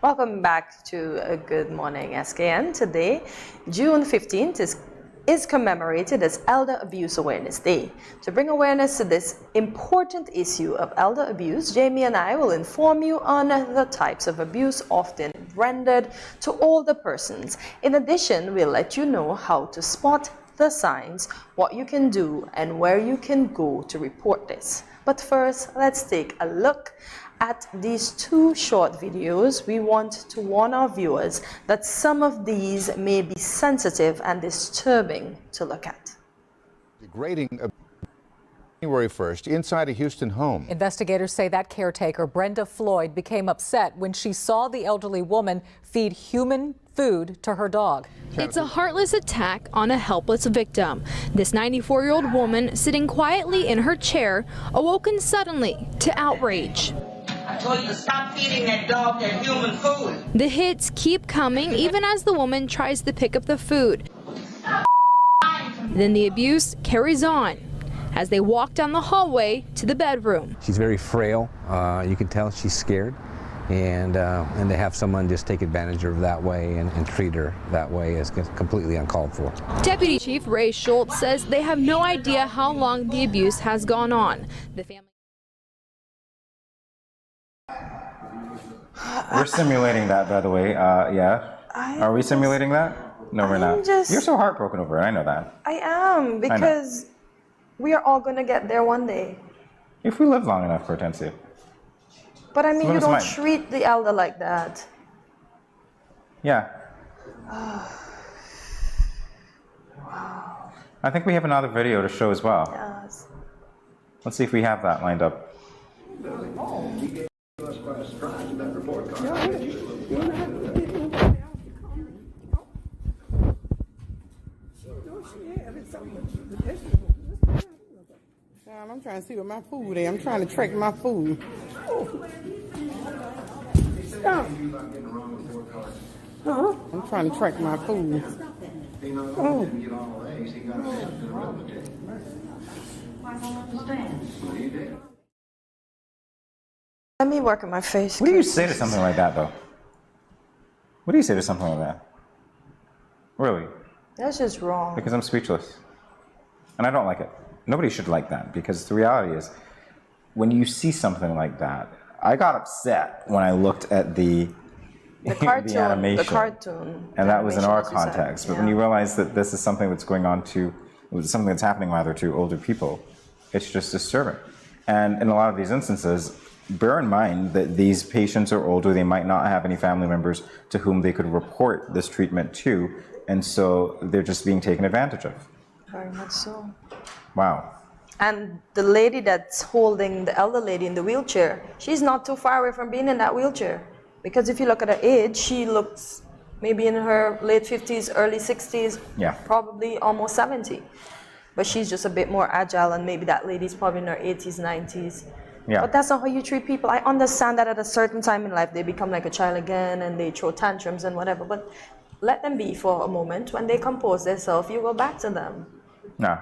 Welcome back to Good Morning SKN. Today, June 15th is commemorated as Elder Abuse Awareness Day. To bring awareness to this important issue of elder abuse, Jamie and I will inform you on the types of abuse often rendered to older persons. In addition, we'll let you know how to spot the signs, what you can do, and where you can go to report this. But first, let's take a look at these two short videos. We want to warn our viewers that some of these may be sensitive and disturbing to look at. Degrading January 1st inside a Houston home. Investigators say that caretaker, Brenda Floyd, became upset when she saw the elderly woman feed human food to her dog. It's a heartless attack on a helpless victim. This 94-year-old woman, sitting quietly in her chair, awoken suddenly to outrage. I told you to stop feeding that dog that human food. The hits keep coming even as the woman tries to pick up the food. Then the abuse carries on as they walk down the hallway to the bedroom. She's very frail. You can tell she's scared. And to have someone just take advantage of her that way and treat her that way is completely uncalled for. Deputy Chief Ray Schultz says they have no idea how long the abuse has gone on. The family. We're simulating that, by the way. Yeah. Are we simulating that? No, we're not. You're so heartbroken over it. I know that. I am, because we are all going to get there one day. If we live long enough, Hortensia. But I mean, you don't treat the elder like that. Yeah. I think we have another video to show as well. Yes. Let's see if we have that lined up. I'm trying to see what my food is. I'm trying to track my food. Stop. Huh? I'm trying to track my food. Oh. Let me work on my face. What do you say to something like that, though? What do you say to something like that? Really? That's just wrong. Because I'm speechless. And I don't like it. Nobody should like that, because the reality is, when you see something like that, I got upset when I looked at the cartoon, the animation. The cartoon. And that was in our context. But when you realize that this is something that's going on to, something that's happening rather to older people, it's just disturbing. And in a lot of these instances, bear in mind that these patients are older, they might not have any family members to whom they could report this treatment to, and so they're just being taken advantage of. Very much so. Wow. And the lady that's holding the elder lady in the wheelchair, she's not too far away from being in that wheelchair. Because if you look at her age, she looks maybe in her late 50s, early 60s, probably almost 70. But she's just a bit more agile, and maybe that lady's probably in her 80s, 90s. Yeah. But that's not how you treat people. I understand that at a certain time in life, they become like a child again, and they throw tantrums and whatever. But let them be for a moment. When they compose themselves, you go back to them. No,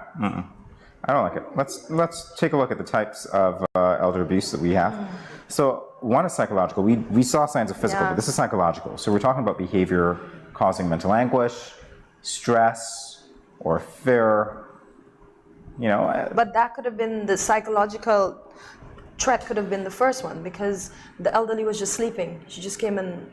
I don't like it. Let's take a look at the types of elder abuse that we have. So one is psychological. We saw signs of physical, but this is psychological. So we're talking about behavior causing mental anguish, stress, or fear. You know. But that could have been the psychological threat. Could have been the first one, because the elderly was just sleeping. She just came and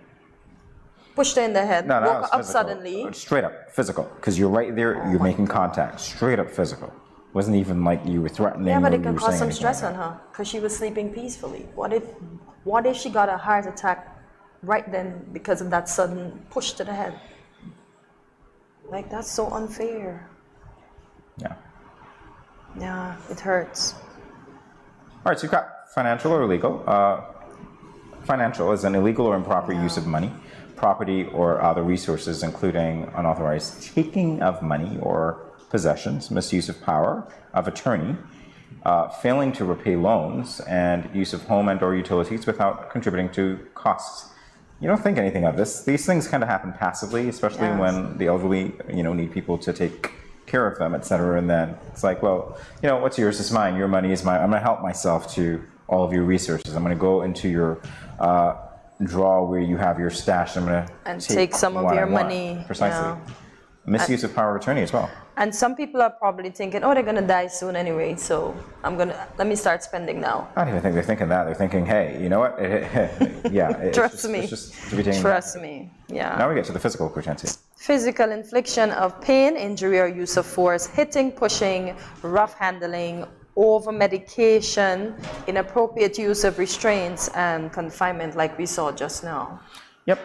pushed her in the head, woke her up suddenly. Straight up physical, because you're right there. You're making contact. Straight up physical. Wasn't even like you were threatening. Yeah, but it or can you were cause saying some anything stress like on her, because she was sleeping peacefully. What if she got a heart attack right then because of that sudden push to the head? Like, that's so unfair. Yeah. Yeah, it hurts. All right, so you've got financial or illegal. Financial is an illegal or improper use of money, property, or other resources, including unauthorized taking of money or possessions, misuse of power of attorney, failing to repay loans, and use of home and or utilities without contributing to costs. You don't think anything of this. These things kind of happen passively, especially when the elderly, need people to take care of them, etc. And then it's like, well, what's yours is mine. Your money is mine. I'm going to help myself to all of your resources. I'm going to go into your drawer where you have your stash. I'm going And to take some of what your I want. money. Precisely. Yeah. Misuse of power of attorney as well. And some people are probably thinking, oh, they're going to die soon anyway, so let me start spending now. I don't even think they're thinking that. They're thinking, hey, you know what? Yeah. Trust me. Trust me. Yeah. Now we get to the physical potency. Physical infliction of pain, injury, or use of force, hitting, pushing, rough handling, over medication, inappropriate use of restraints, and confinement, like we saw just now. Yep.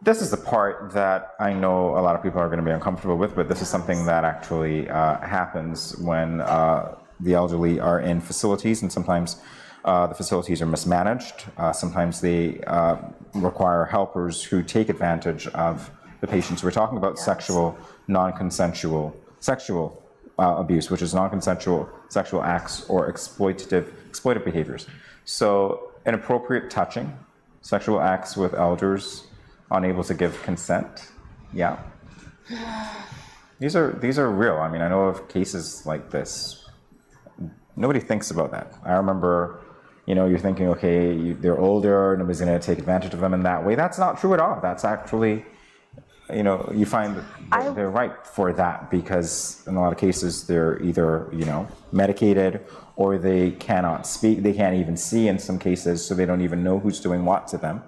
This is the part that I know a lot of people are going to be uncomfortable with, but this is something that actually happens when the elderly are in facilities, and sometimes the facilities are mismanaged. Sometimes they require helpers who take advantage of the patients. We're talking about sexual, non-consensual, sexual abuse, which is non-consensual sexual acts or exploitative behaviors. So inappropriate touching, sexual acts with elders, unable to give consent. Yeah. These are real. I mean, I know of cases like this. Nobody thinks about that. I remember, you're thinking, okay, they're older, nobody's going to take advantage of them in that way. That's not true at all. That's actually, you find that they're ripe for that because in a lot of cases they're either, medicated or they cannot speak. They can't even see in some cases, so they don't even know who's doing what to them.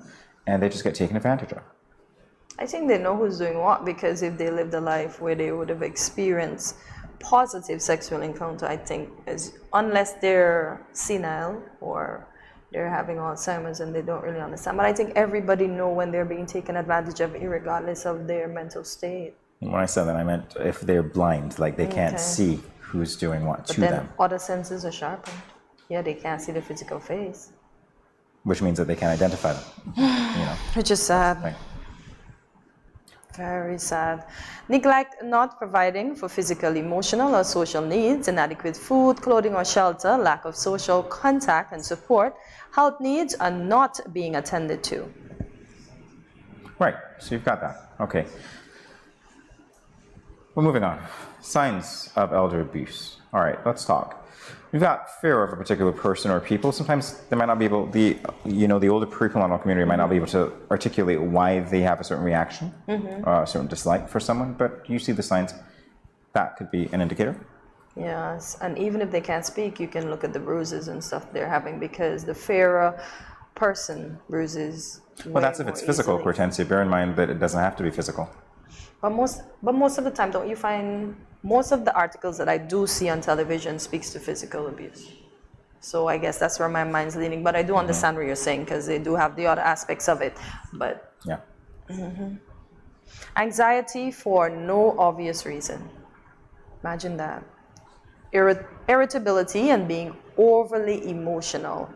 And they just get taken advantage of. I think they know who's doing what, because if they lived a life where they would have experienced positive sexual encounter, I think, unless they're senile or they're having Alzheimer's and they don't really understand. But I think everybody know when they're being taken advantage of, regardless of their mental state. When I said that, I meant if they're blind, like they can't see who's doing what to them. But then other senses are sharpened. Yeah, they can't see the physical face. Which means that they can't identify them. Which is sad. Right. Very sad. Neglect not providing for physical, emotional, or social needs, inadequate food, clothing, or shelter, lack of social contact and support, health needs are not being attended to. Right, so you've got that. Okay. We're moving on. Signs of elder abuse. All right, let's talk. We've got fear of a particular person or people. Sometimes they might not be able, the older people in our community might not be able to articulate why they have a certain reaction, a certain dislike for someone, but you see the signs. That could be an indicator. Yes, and even if they can't speak, you can look at the bruises and stuff they're having, because the fairer person bruises. Well, that's if it's physical, Hortensia. Bear in mind that it doesn't have to be physical. But most of the time, don't you find most of the articles that I do see on television speaks to physical abuse? So I guess that's where my mind's leaning. But I do understand what you're saying, because they do have the other aspects of it. But yeah. Anxiety for no obvious reason. Imagine that. Irritability and being overly emotional.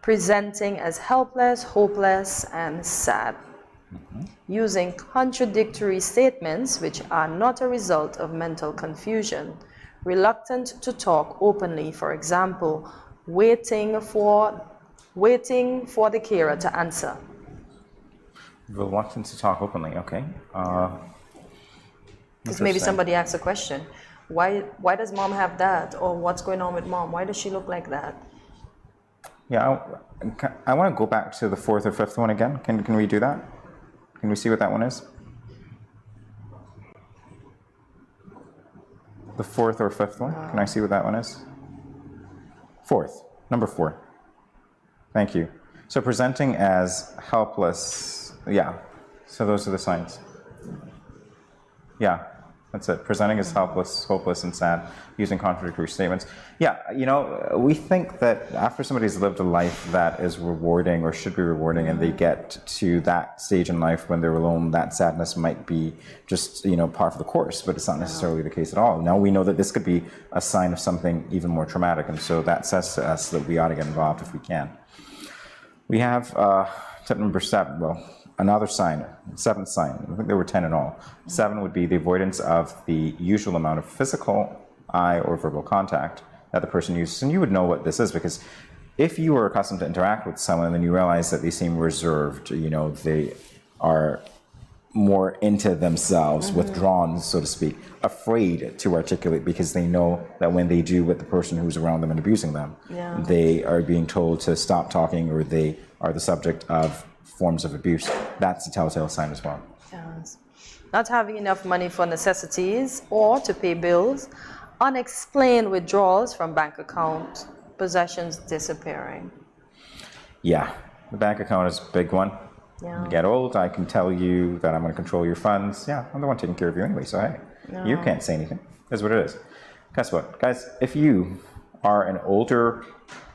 Presenting as helpless, hopeless, and sad. Using contradictory statements which are not a result of mental confusion. Reluctant to talk openly, for example, waiting for the carer to answer. Reluctant to talk openly, okay. Because maybe somebody asks a question. Why does mom have that? Or what's going on with mom? Why does she look like that? Yeah, I want to go back to the fourth or fifth one again. Can we do that? Can we see what that one is? The fourth or fifth one? Can I see what that one is? Fourth, number 4. Thank you. So presenting as helpless, yeah. So those are the signs. Yeah, that's it. Presenting as helpless, hopeless, and sad, using contradictory statements. Yeah, we think that after somebody's lived a life that is rewarding or should be rewarding, and they get to that stage in life when they're alone, that sadness might be just, par for the course, but it's not necessarily the case at all. Now we know that this could be a sign of something even more traumatic, and so that says to us that we ought to get involved if we can. We have tip number 7, another sign, 7th sign. I think there were 10 in all. 7 would be the avoidance of the usual amount of physical, eye, or verbal contact that the person uses. And you would know what this is, because if you were accustomed to interact with someone and then you realize that they seem reserved, they are more into themselves, withdrawn, so to speak, afraid to articulate because they know that when they do with the person who's around them and abusing them, they are being told to stop talking or they are the subject of forms of abuse. That's a telltale sign as well. Yes. Not having enough money for necessities or to pay bills, unexplained withdrawals from bank account, possessions disappearing. Yeah, the bank account is a big one. Yeah. You get old, I can tell you that I'm going to control your funds. Yeah, I'm the one taking care of you anyway, so hey, you can't say anything. That's what it is. Guess what? Guys, if you are an older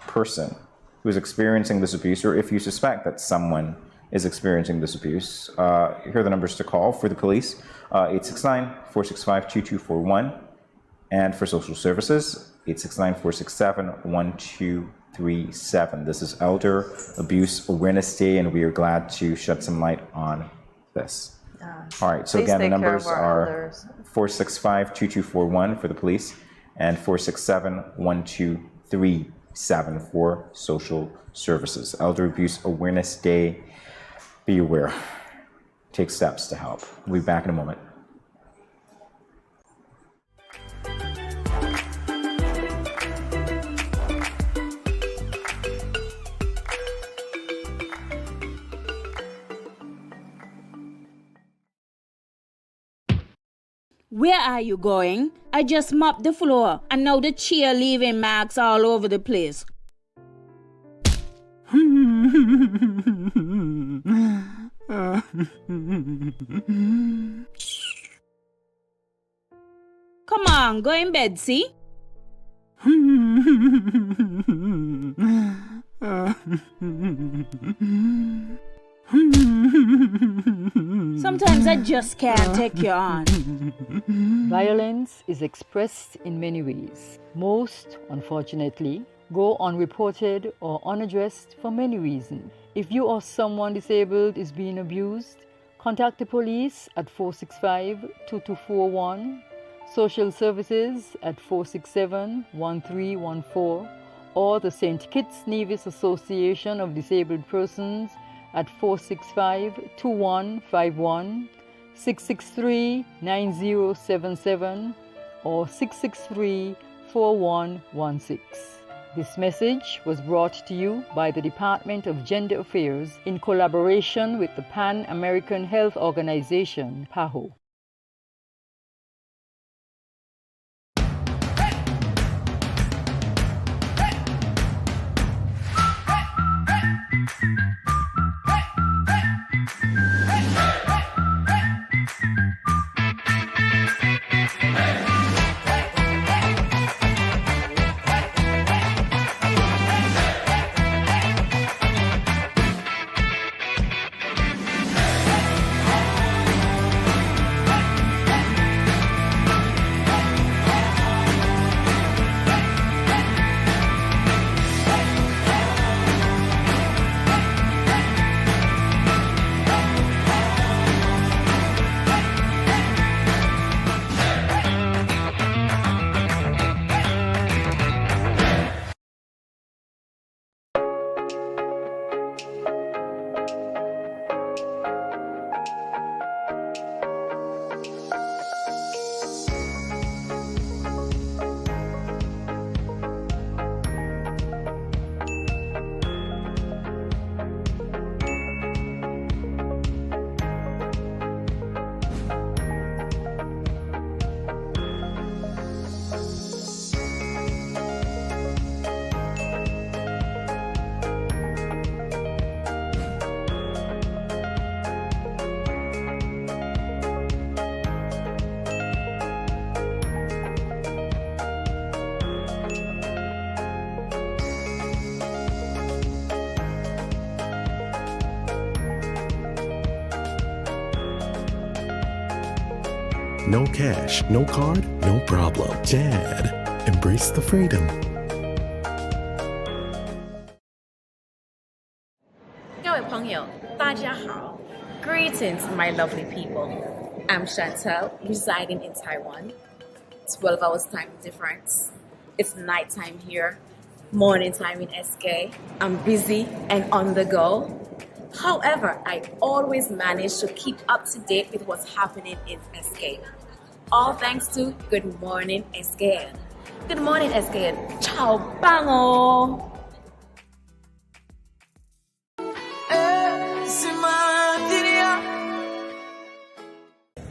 person who's experiencing this abuse, or if you suspect that someone is experiencing this abuse, here are the numbers to call for the police, 869-465-2241, and for social services, 869-467-1237. This is Elder Abuse Awareness Day, and we are glad to shed some light on this. All right, so Please again, the take care numbers of our are elders. 465-2241 for the police and 467-1237 for social services. Elder Abuse Awareness Day. Be aware. Take steps to help. We'll be back in a moment. Where are you going? I just mopped the floor and now the chair leaving marks all over the place. Come on, go in bed, see? Sometimes I just can't take you on. Violence is expressed in many ways. Most, unfortunately, go unreported or unaddressed for many reasons. If you or someone disabled is being abused, contact the police at 465-2241, social services at 467-1314, or the St. Kitts Nevis Association of Disabled Persons at 465-2151, 663-9077, or 663-4116. This message was brought to you by the Department of Gender Affairs in collaboration with the Pan American Health Organization, PAHO. No cash, no card, no problem. Dad, embrace the freedom. Greetings, my lovely people. I'm Chantel, residing in Taiwan. 12 hours time difference. It's nighttime here, morning time in SK. I'm busy and on the go. However, I always manage to keep up to date with what's happening in SK. All thanks to Good Morning SKN. Good morning, SKN. Ciao, bango!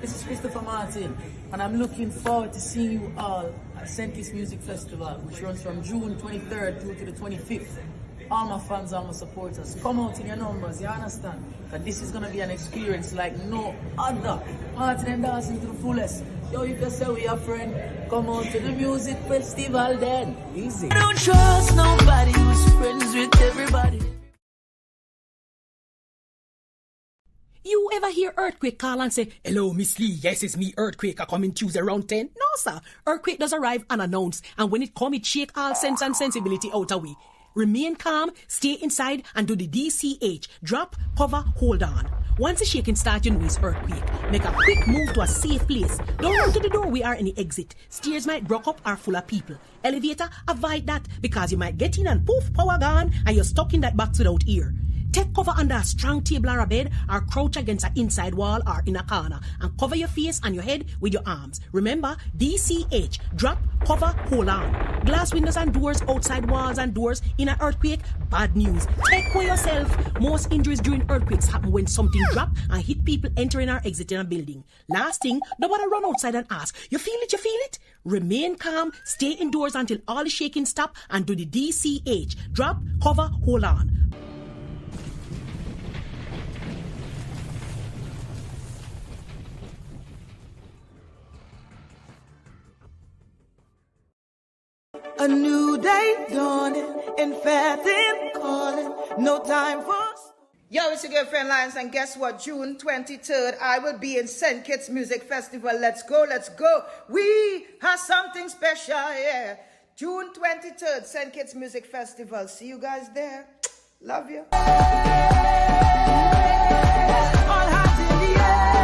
This is Christopher Martin, and I'm looking forward to seeing you all at St. Kitts Music Festival, which runs from June 23rd through to the 25th. All my fans, all my supporters, come out in your numbers, you understand? That this is going to be an experience like no other. Martin and dancing to the fullest. Yo, if you say we are friend, come out to the music festival then. Easy. Don't trust nobody who's friends with everybody. You ever hear Earthquake call and say, "Hello, Miss Lee, yes, it's me, Earthquake, I come in Tuesday around 10? No, sir. Earthquake does arrive unannounced, and when it come, it shake all sense and sensibility out of we. Remain calm, stay inside, and do the DCH. Drop, cover, hold on. Once the shaking starts, you know it's earthquake. Make a quick move to a safe place. Don't run to the door, we are any exit. Stairs might block up or full of people. Elevator, avoid that, because you might get in and poof, power gone, and you're stuck in that box without ear. Take cover under a strong table or a bed, or crouch against an inside wall or in a corner, and cover your face and your head with your arms. Remember, DCH, drop, cover, hold on. Glass windows and doors, outside walls and doors in an earthquake, bad news. Take care yourself. Most injuries during earthquakes happen when something drop and hit people entering or exiting a building. Last thing, nobody run outside and ask, you feel it, you feel it? Remain calm, stay indoors until all the shaking stop, and do the DCH, drop, cover, hold on. A new day dawning and faith in calling. No time for. Yo, it's your girlfriend Lions, and guess what? June 23rd, I will be in St. Kitts Music Festival. Let's go, let's go. We have something special, yeah. June 23rd, St. Kitts Music Festival. See you guys there. Love you. All hands in the air.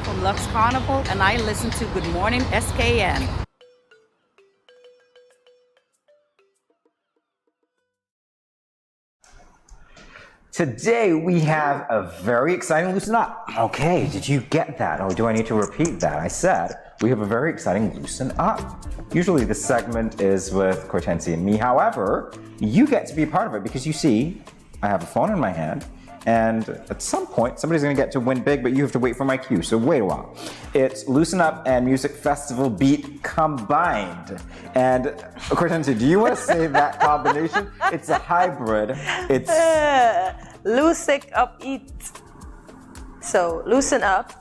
From Lux Carnival, and I listen to Good Morning SKN. Today we have a very exciting Loosen Up. Okay, did you get that? Or do I need to repeat that? I said we have a very exciting Loosen Up. Usually this segment is with Cortensi and me. However, you get to be a part of it because you see, I have a phone in my hand. And at some point, somebody's going to get to win big, but you have to wait for my cue, so wait a while. It's Loosen Up and Music Festival Beat combined. And, Cortensi, do you want to say that combination? It's a hybrid. It's... Loosen Up Eat. So, Loosen Up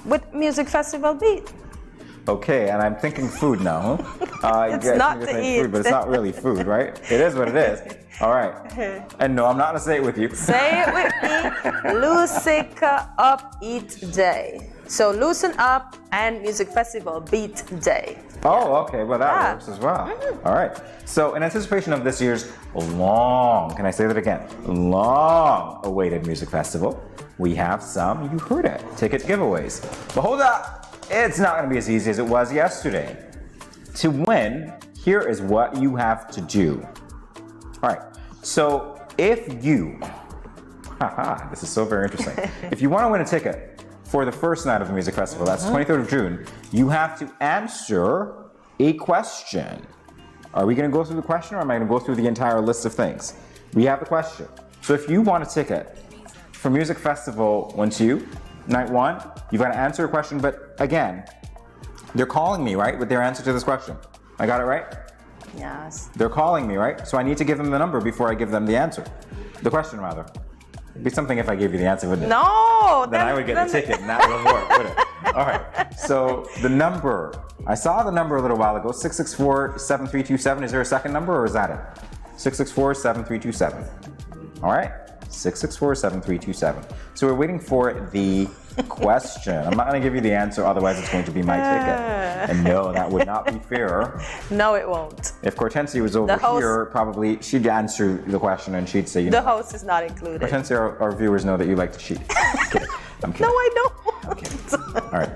with Music Festival Beat. Okay, and I'm thinking food now. It's not to eat. Food, but it's not really food, right? It is what it is. All right. And no, I'm not going to say it with you. Say it with me. Loosen Up Eat Day. So Loosen Up and Music Festival Beat Day. Oh, okay. Well, that works as well. Mm-hmm. All right. So in anticipation of this year's can I say that again? Long-awaited music festival, we have some, you heard it, ticket giveaways. But hold up. It's not going to be as easy as it was yesterday. To win, here is what you have to do. All right, so if you, this is so very interesting. If you want to win a ticket for the first night of the music festival, that's 23rd of June, you have to answer a question. Are we going to go through the question, or am I going to go through the entire list of things? We have the question. So if you want a ticket for Music Festival 1-2, Night one, you've got to answer a question, but again, they're calling me, right, with their answer to this question. I got it right? Yes. They're calling me, right? So I need to give them the number before I give them the answer. The question, rather. It'd be something if I gave you the answer, wouldn't it? No! Then I would get the ticket, and that wouldn't work, would it? All right. So the number, I saw the number a little while ago, 664-7327. Is there a second number, or is that it? 664-7327. All right. 664-7327. So we're waiting for the question. I'm not going to give you the answer, otherwise it's going to be my ticket. And no, that would not be fair. No, it won't. If Hortensia was over here, probably she'd answer the question and she'd say, the host is not included. Hortensia, our viewers know that you like to cheat. I'm kidding. No, I don't. All right.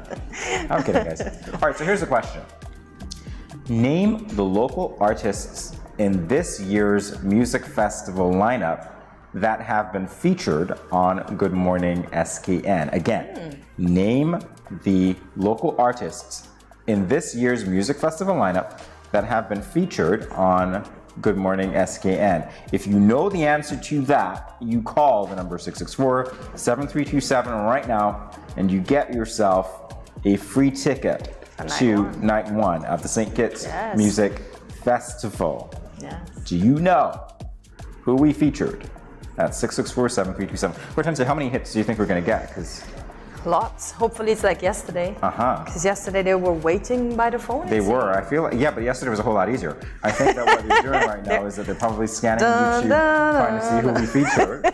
I'm kidding, guys. All right, so here's the question. Name the local artists in this year's music festival lineup that have been featured on Good Morning SKN. Again, name the local artists in this year's music festival lineup that have been featured on Good Morning SKN. If you know the answer to that, you call the number 664-7327 right now, and you get yourself a free ticket to night one of the St. Kitts Music Festival. Yes. Do you know who we featured at 664-7327? Hortensia, how many hits do you think we're going to get? Because lots. Hopefully it's like yesterday. Because yesterday they were waiting by the phone. They were. I feel like, yeah, but yesterday was a whole lot easier. I think that what they're doing right now is that they're probably scanning YouTube, trying to see who we featured.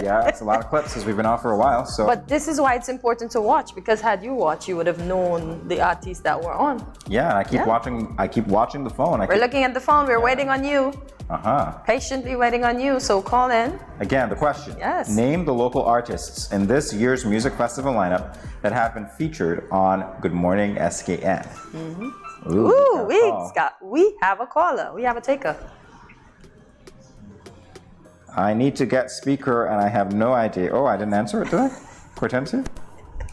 Yeah, it's a lot of clips because we've been off for a while. So. But this is why it's important to watch, because had you watched, you would have known the artists that were on. Yeah, I keep watching. I keep watching the phone. We're looking at the phone. We're waiting on you. Patiently waiting on you. So call in. Again, the question. Yes. Name the local artists in this year's music festival lineup that have been featured on Good Morning SKN. Ooh, we have a caller. We have a taker. I need to get speaker, and I have no idea. Oh, I didn't answer it, did I? Hortensia?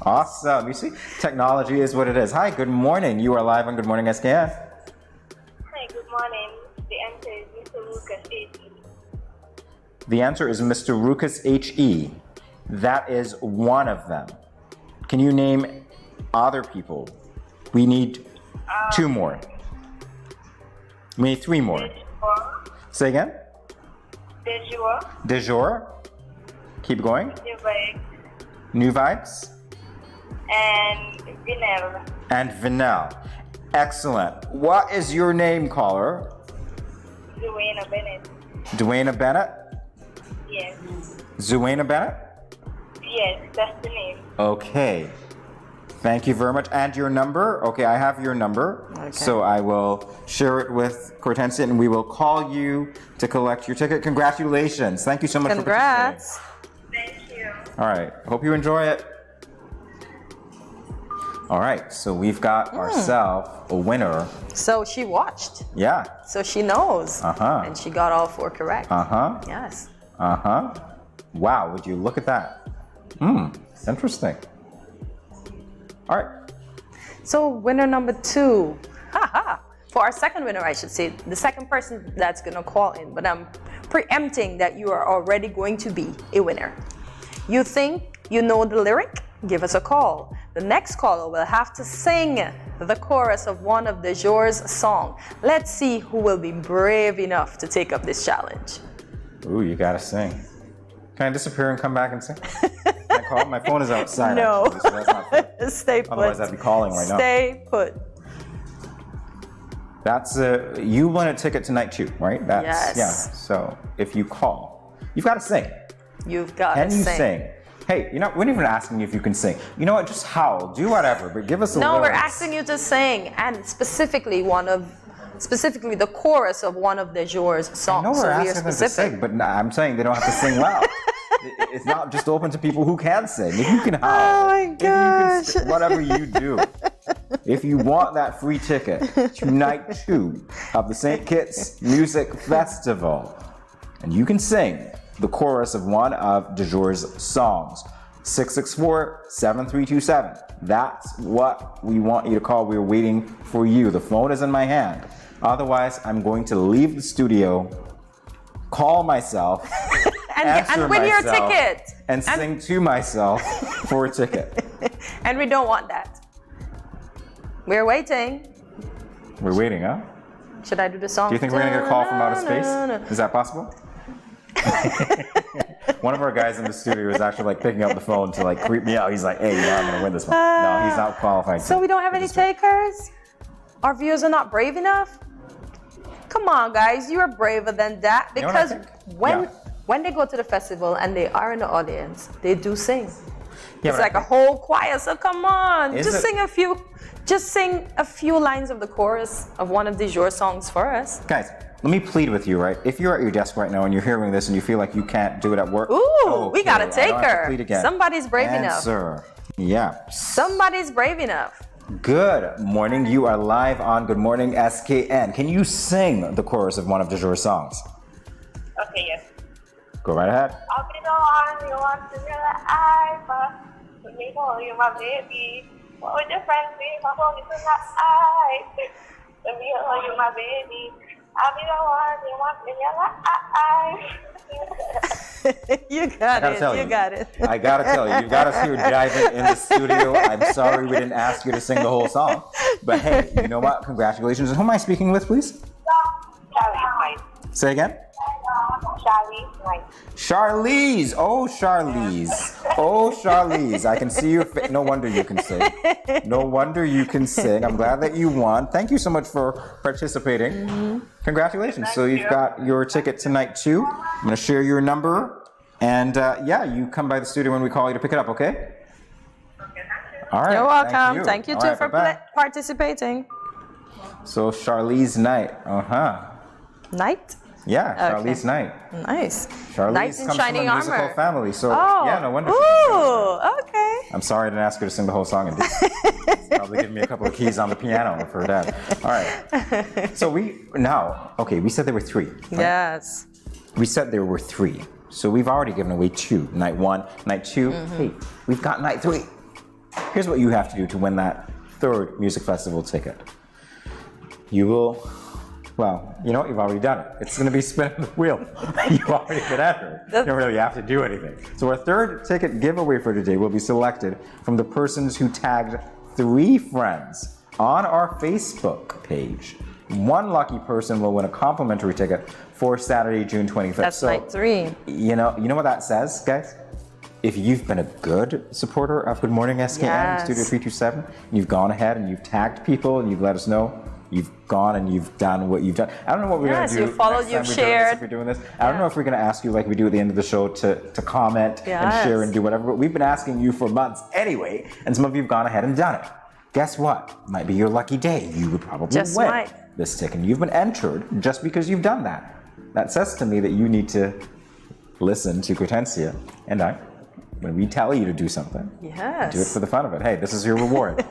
Awesome. You see, technology is what it is. Hi, good morning. You are live on Good Morning SKN. Hi, good morning. The answer is Mr. Lucas H.E. The answer is Mr. Rucus H.E. That is one of them. Can you name other people? We need two more. We need three more. Say again? De jour. Keep going. New Vibes. And Vinel. And Vinel. Excellent. What is your name, caller? Zuena Bennett. Duena Bennett? Yes. Zuena Bennett? Yes, that's the name. Okay. Thank you very much. And your number? Okay, I have your number. Okay. So I will share it with Hortensia, and we will call you to collect your ticket. Congratulations. Thank you so much for participating. Thank you. All right. Hope you enjoy it. All right. So we've got ourselves a winner. So she watched. Yeah. So she knows. And she got all four correct. Yes. Wow. Would you look at that? Interesting. All right. So winner number 2. For our second winner, I should say, the second person that's going to call in, but I'm preempting that you are already going to be a winner. You think you know the lyric? Give us a call. The next caller will have to sing the chorus of one of De Jour's song. Let's see who will be brave enough to take up this challenge. Ooh, you gotta sing. Can I disappear and come back and sing? Can I call? My phone is outside. No. Actually, so that's not fair. Stay put. Otherwise, I'd be calling right now. Stay put. That's you won a ticket tonight too, right? Yes. Yeah. So if you call, you've got to sing. You've got to sing. Can you sing? Hey, we're not even asking you if you can sing. You know what? Just howl, do whatever, but give us a No, lyrics. we're asking you to sing, and specifically the chorus of one of De Jour's songs. I know we're asking them to sing, but I'm saying they don't have to sing loud. It's not just open to people who can sing. If you can howl, oh my gosh. Whatever you do. If you want that free ticket to night 2 of the St. Kitts Music Festival, and you can sing the chorus of one of De Jour's songs, 664-7327. That's what we want you to call. We're waiting for you. The phone is in my hand. Otherwise, I'm going to leave the studio, call myself, and win your ticket. and sing to myself for a ticket. And we don't want that. We're waiting. We're waiting, huh? Should I do the song? Do you think we're gonna get a call from outer space? Is that possible? One of our guys in the studio is actually like picking up the phone to like creep me out. He's like, hey, you know, I'm gonna win this one. No, he's not qualified. So we don't have any takers? Our viewers are not brave enough? Come on, guys, you are braver than that. Because when they go to the festival and they are in the audience, they do sing. Yeah, it's like a whole choir, so come on. Is Just it- sing a few lines of the chorus of one of your songs for us. Guys, let me plead with you, right? If you're at your desk right now and you're hearing this and you feel like you can't do it at work, Ooh, we got a I don't have to taker. plead again. Somebody's brave enough. Answer. Yeah. Somebody's brave enough. Good morning. You are live on Good Morning SKN. Can you sing the chorus of one of de jour's songs? Okay, yes. Go right ahead. I'll be the one you want to realize, but let me know you're my baby. What would your friends be if I hold you tonight? Let me know you're my baby. I'll be the one you want in your life. You got it. You got it. I gotta tell you, you've got us here jiving in the studio. I'm sorry we didn't ask you to sing the whole song. But hey, you know what? Congratulations. And who am I speaking with, please? Charlie, Say again? Charlie, Charlize. Oh, Charlize. Oh, Charlize. I can see your face. No wonder you can sing. No wonder you can sing. I'm glad that you won. Thank you so much for participating. Congratulations. So you've got your ticket tonight too. I'm going to share your number. And yeah, you come by the studio when we call you to pick it up, okay? All right. You're welcome. Thank you All too right, for bye-bye. participating. So Charlize Knight. Knight? Yeah, Okay. Charlize Knight. Nice. Charlize Knight in comes shining from a musical armor. family, so Oh. yeah, no wonder. Ooh, okay. I'm sorry I didn't ask her to sing the whole song. And probably give me a couple of keys on the piano for that. All right. So we said there were three. Right? Yes. We said there were three. So we've already given away two. Night one, night two. Hey, we've got night three. Here's what you have to do to win that third music festival ticket. You will. Well, you know what? You've already done it. It's going to be spinning the wheel. You've already been entered. You don't really have to do anything. So our third ticket giveaway for today will be selected from the persons who tagged 3 friends on our Facebook page. One lucky person will win a complimentary ticket for Saturday, June 25th. That's night 3. You know what that says, guys? If you've been a good supporter of Good Morning SKN, Yes. Studio 327, and you've gone ahead and you've tagged people and you've let us know, you've gone and you've done what you've done. I don't know what we're going to do. Yes, you followed, next you've time shared. if we're doing this. I don't know if we're going to ask you like we do at the end of the show to comment and Yes. share and do whatever. But we've been asking you for months anyway, and some of you've gone ahead and done it. Guess what? Might be your lucky day. You would probably Just win might. this ticket. You've been entered just because you've done that. That says to me that you need to listen to Cortencia and I. When we tell you to do something, Yes. do it for the fun of it. Hey, this is your reward.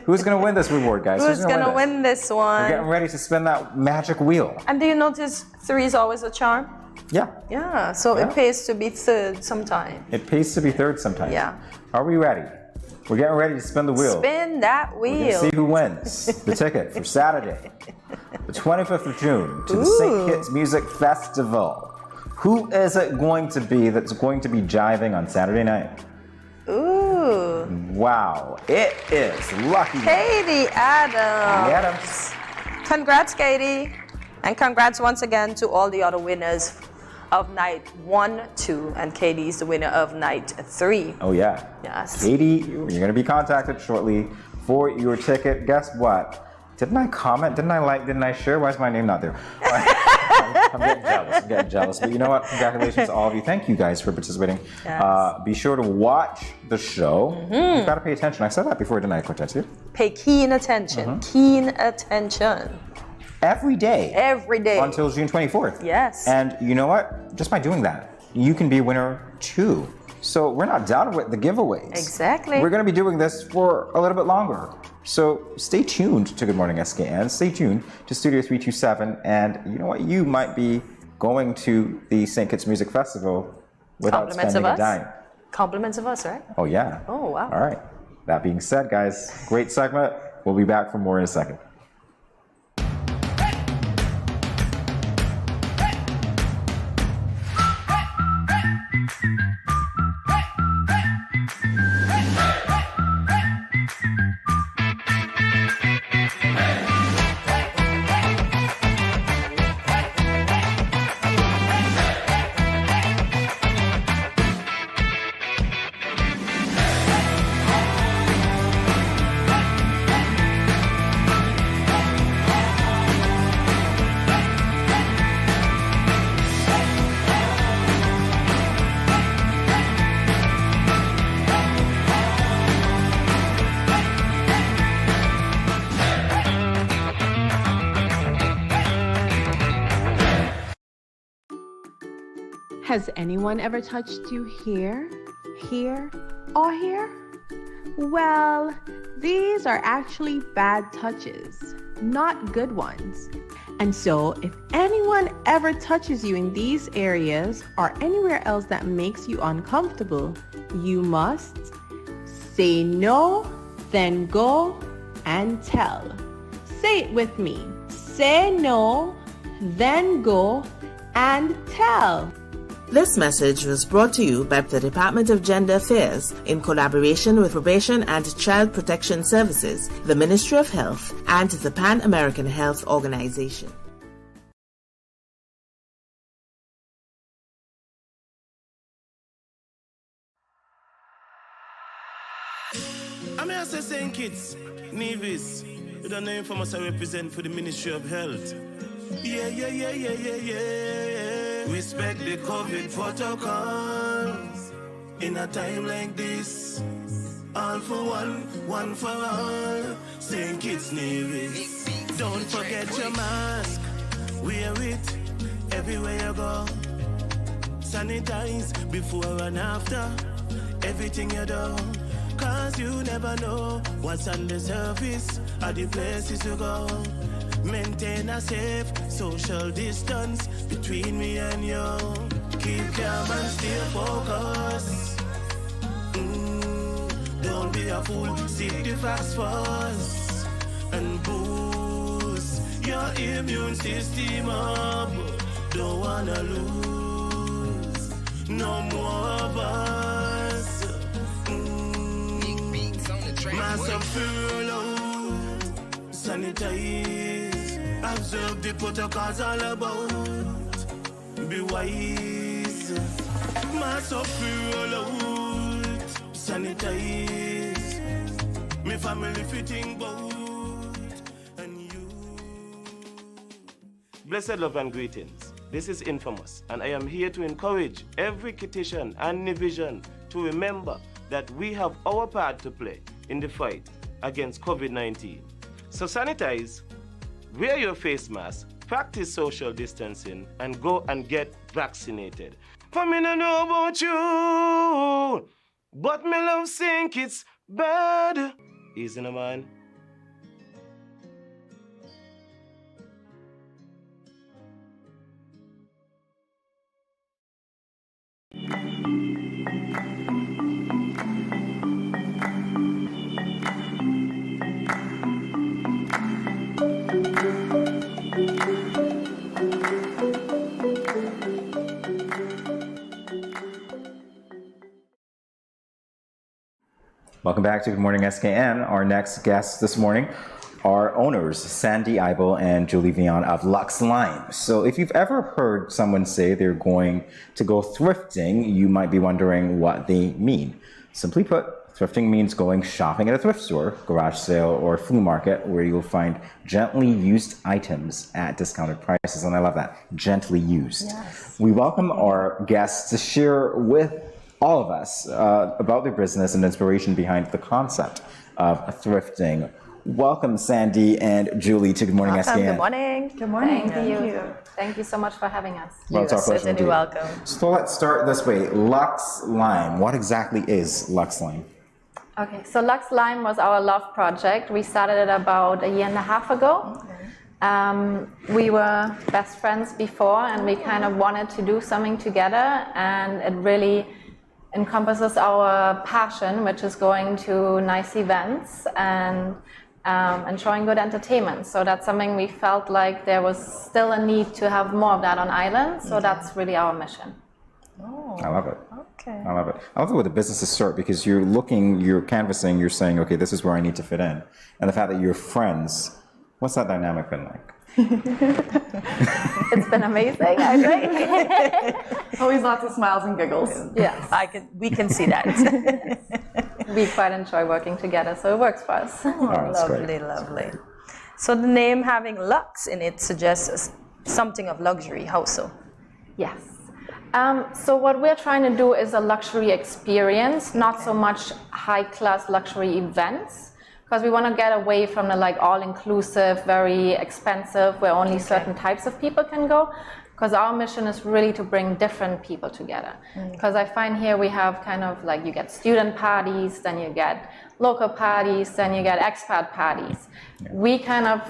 Who's going to win this reward, guys? Who's going to this? win this We're getting one? ready to spin that magic wheel. And do you notice 3 is always a charm? Yeah, Yeah, so Yeah. it pays to be third sometime. it pays to be third sometimes. Yeah. Are we ready? We're getting ready to spin the wheel. Spin that We're going to wheel. see who wins the ticket for Saturday, the 25th of June, to the St. Kitts Music Festival. Who is it going to be that's going to be jiving on Saturday night? Ooh. Wow, it is Lucky Katie Adams. Adams. Congrats, Katie. And congrats once again to all the other winners of night 1, 2, and Katie is the winner of night 3. Oh yeah. Yes. Katie, you're going to be contacted shortly for your ticket. Guess what? Didn't I comment? Didn't I like? Didn't I share? Why is my name not there? I'm getting jealous. I'm getting jealous. But you know what? Congratulations to all of you. Thank you guys for participating. Yes. Be sure to watch the show. You've got to pay attention. I said that before, didn't I, Cortesia? Pay keen attention. Keen attention. Every day. Every day. Until June 24th. Yes. And you know what? Just by doing that, you can be a winner too. So we're not done with the giveaways. Exactly. We're going to be doing this for a little bit longer. So stay tuned to Good Morning SKN. Stay tuned to Studio 327. And you know what? You might be going to the St. Kitts Music Festival without Compliments spending of a us? dime. Compliments of us, right? Oh, yeah. Oh, wow. All right. That being said, guys, great segment. We'll be back for more in a second. Has anyone ever touched you here, here, or here? Well, these are actually bad touches, not good ones. And so, if anyone ever touches you in these areas or anywhere else that makes you uncomfortable, you must say no, then go and tell. Say it with me. Say no, then go and tell. This message was brought to you by the Department of Gender Affairs in collaboration with Probation and Child Protection Services, the Ministry of Health, and the Pan American Health Organization. I'm here to St. Kitts, Nevis. You don't know if I must represent for the Ministry of Health. Yeah. Respect the COVID protocols. In a time like this, all for one for all. St. Kitts, Nevis. Don't forget your mask. Wear it everywhere you go. Sanitize before and after everything you do. Cause you never know what's on the surface of the places you go. Maintain a safe social distance between me and you. Keep calm and stay focused. Don't be a fool, seek the facts first. And boost your immune system up. Don't wanna lose no more of us. Mask up, furlough, sanitize, observe the protocols all about. Be wise. Mask up, furlough, sanitize. Me family fitting boat and you. Blessed love and greetings. This is Infamous, and I am here to encourage every Kittitian and Nevisian to remember that we have our part to play in the fight against COVID-19. So sanitize, wear your face mask, practice social distancing, and go and get vaccinated. For me no know about you, but me love St. Kitts bad. Easy no man. Welcome back to Good Morning SKN. Our next guests this morning are owners Sandy Eibel and Julie Vion of Lux Lime. So if you've ever heard someone say they're going to go thrifting, you might be wondering what they mean. Simply put, thrifting means going shopping at a thrift store, garage sale, or flea market where you'll find gently used items at discounted prices. And I love that, gently used. Yes. We welcome our guests to share with all of us about their business and inspiration behind the concept of thrifting. Welcome, Sandy and Julie, to Good Morning SKN. Good morning. Good morning. Thank you. Thank you so much for having us. Well, it's our pleasure. Certainly welcome. So let's start this way. Lux Lime. What exactly is Lux Lime? Okay, so Lux Lime was our love project. We started it about a year and a half ago. We were best friends before, and we kind of wanted to do something together, and it really encompasses our passion, which is going to nice events and enjoying good entertainment. So that's something we felt like there was still a need to have more of that on island. So that's really our mission. Oh, I love it. Okay. I love it. I love the way the businesses start, because you're looking, you're canvassing, you're saying, okay, this is where I need to fit in. And the fact that you're friends, what's that dynamic been like? It's been amazing, I think. Always lots of smiles and giggles. Yes, we can see that. We quite enjoy working together, so it works for us. Lovely, lovely. So the name having Lux in it suggests something of luxury. How so? Yes. So what we're trying to do is a luxury experience, not so much high-class luxury events, because we want to get away from the like all-inclusive, very expensive, where only certain types of people can go. because our mission is really to bring different people together. Because I find here we have kind of like, you get student parties, then you get local parties, then you get expat parties. We kind of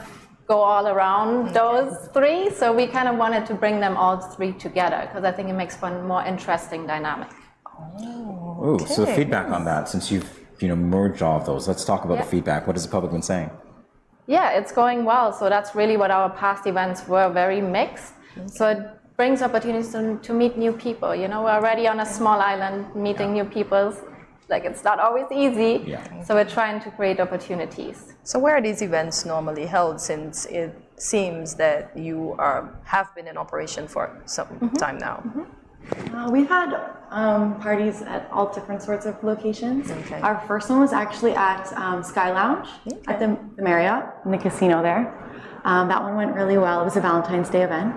go all around those three, so we kind of wanted to bring them all three together, because I think it makes for a more interesting dynamic. Ooh, so the feedback on that, since you've merged all of those, let's talk about the feedback. What has the public been saying? Yeah, it's going well. So that's really what our past events were, very mixed. So it brings opportunities to meet new people. We're already on a small island, meeting new people. Like, it's not always easy. So we're trying to create opportunities. So where are these events normally held, since it seems that you have been in operation for some time now? We've had parties at all different sorts of locations. Our first one was actually at Sky Lounge at the Marriott, in the casino there. That one went really well. It was a Valentine's Day event.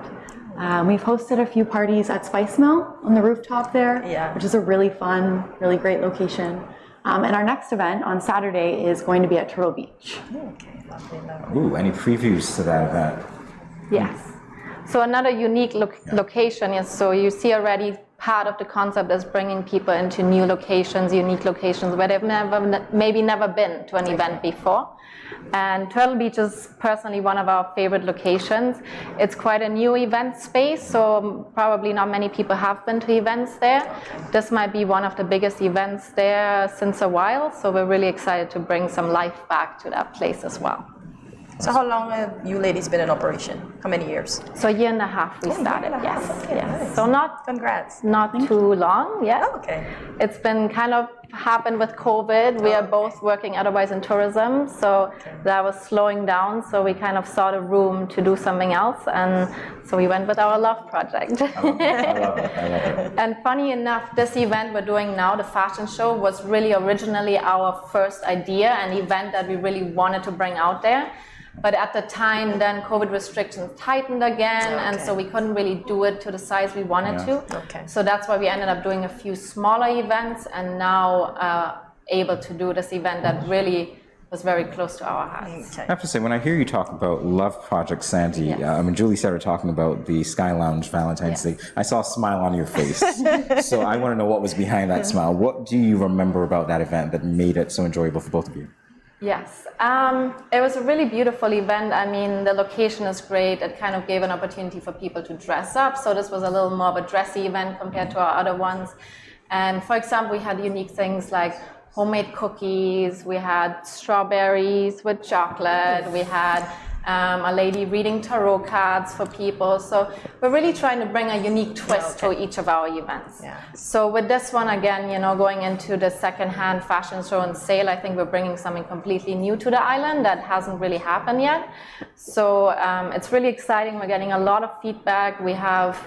We've hosted a few parties at Spice Mill on the rooftop there, which is a really fun, really great location. And our next event on Saturday is going to be at Turtle Beach. Ooh, any previews to that event? Yes. So another unique location is, so you see already part of the concept is bringing people into new locations, unique locations where they've maybe never been to an event before. And Turtle Beach is personally one of our favorite locations. It's quite a new event space, so probably not many people have been to events there. This might be one of the biggest events there since a while, so we're really excited to bring some life back to that place as well. So how long have you ladies been in operation? How many years? So 1.5 years we started, yes. Nice. So not too long, It's been kind of happened with COVID. We are both working otherwise in tourism, so that was slowing down, so we kind of saw the room to do something else, and so we went with our love project. I love it. And funny enough, this event we're doing now, the fashion show, was really originally our first idea, an event that we really wanted to bring out there. But at the time, then COVID restrictions tightened again, and so we couldn't really do it to the size we wanted to. So that's why we ended up doing a few smaller events, and now able to do this event that really was very close to our hearts. I have to say, when I hear you talk about Love Project Sandy, Julie started talking about the Sky Lounge Valentine's Day, I saw a smile on your face. So I want to know what was behind that smile. What do you remember about that event that made it so enjoyable for both of you? Yes, it was a really beautiful event. I mean, the location is great. It kind of gave an opportunity for people to dress up. So this was a little more of a dressy event compared to our other ones. And for example, we had unique things like homemade cookies. We had strawberries with chocolate. We had a lady reading tarot cards for people. So we're really trying to bring a unique twist to each of our events. So with this one, again, going into the second-hand fashion show and sale, I think we're bringing something completely new to the island that hasn't really happened yet. So it's really exciting. We're getting a lot of feedback. We have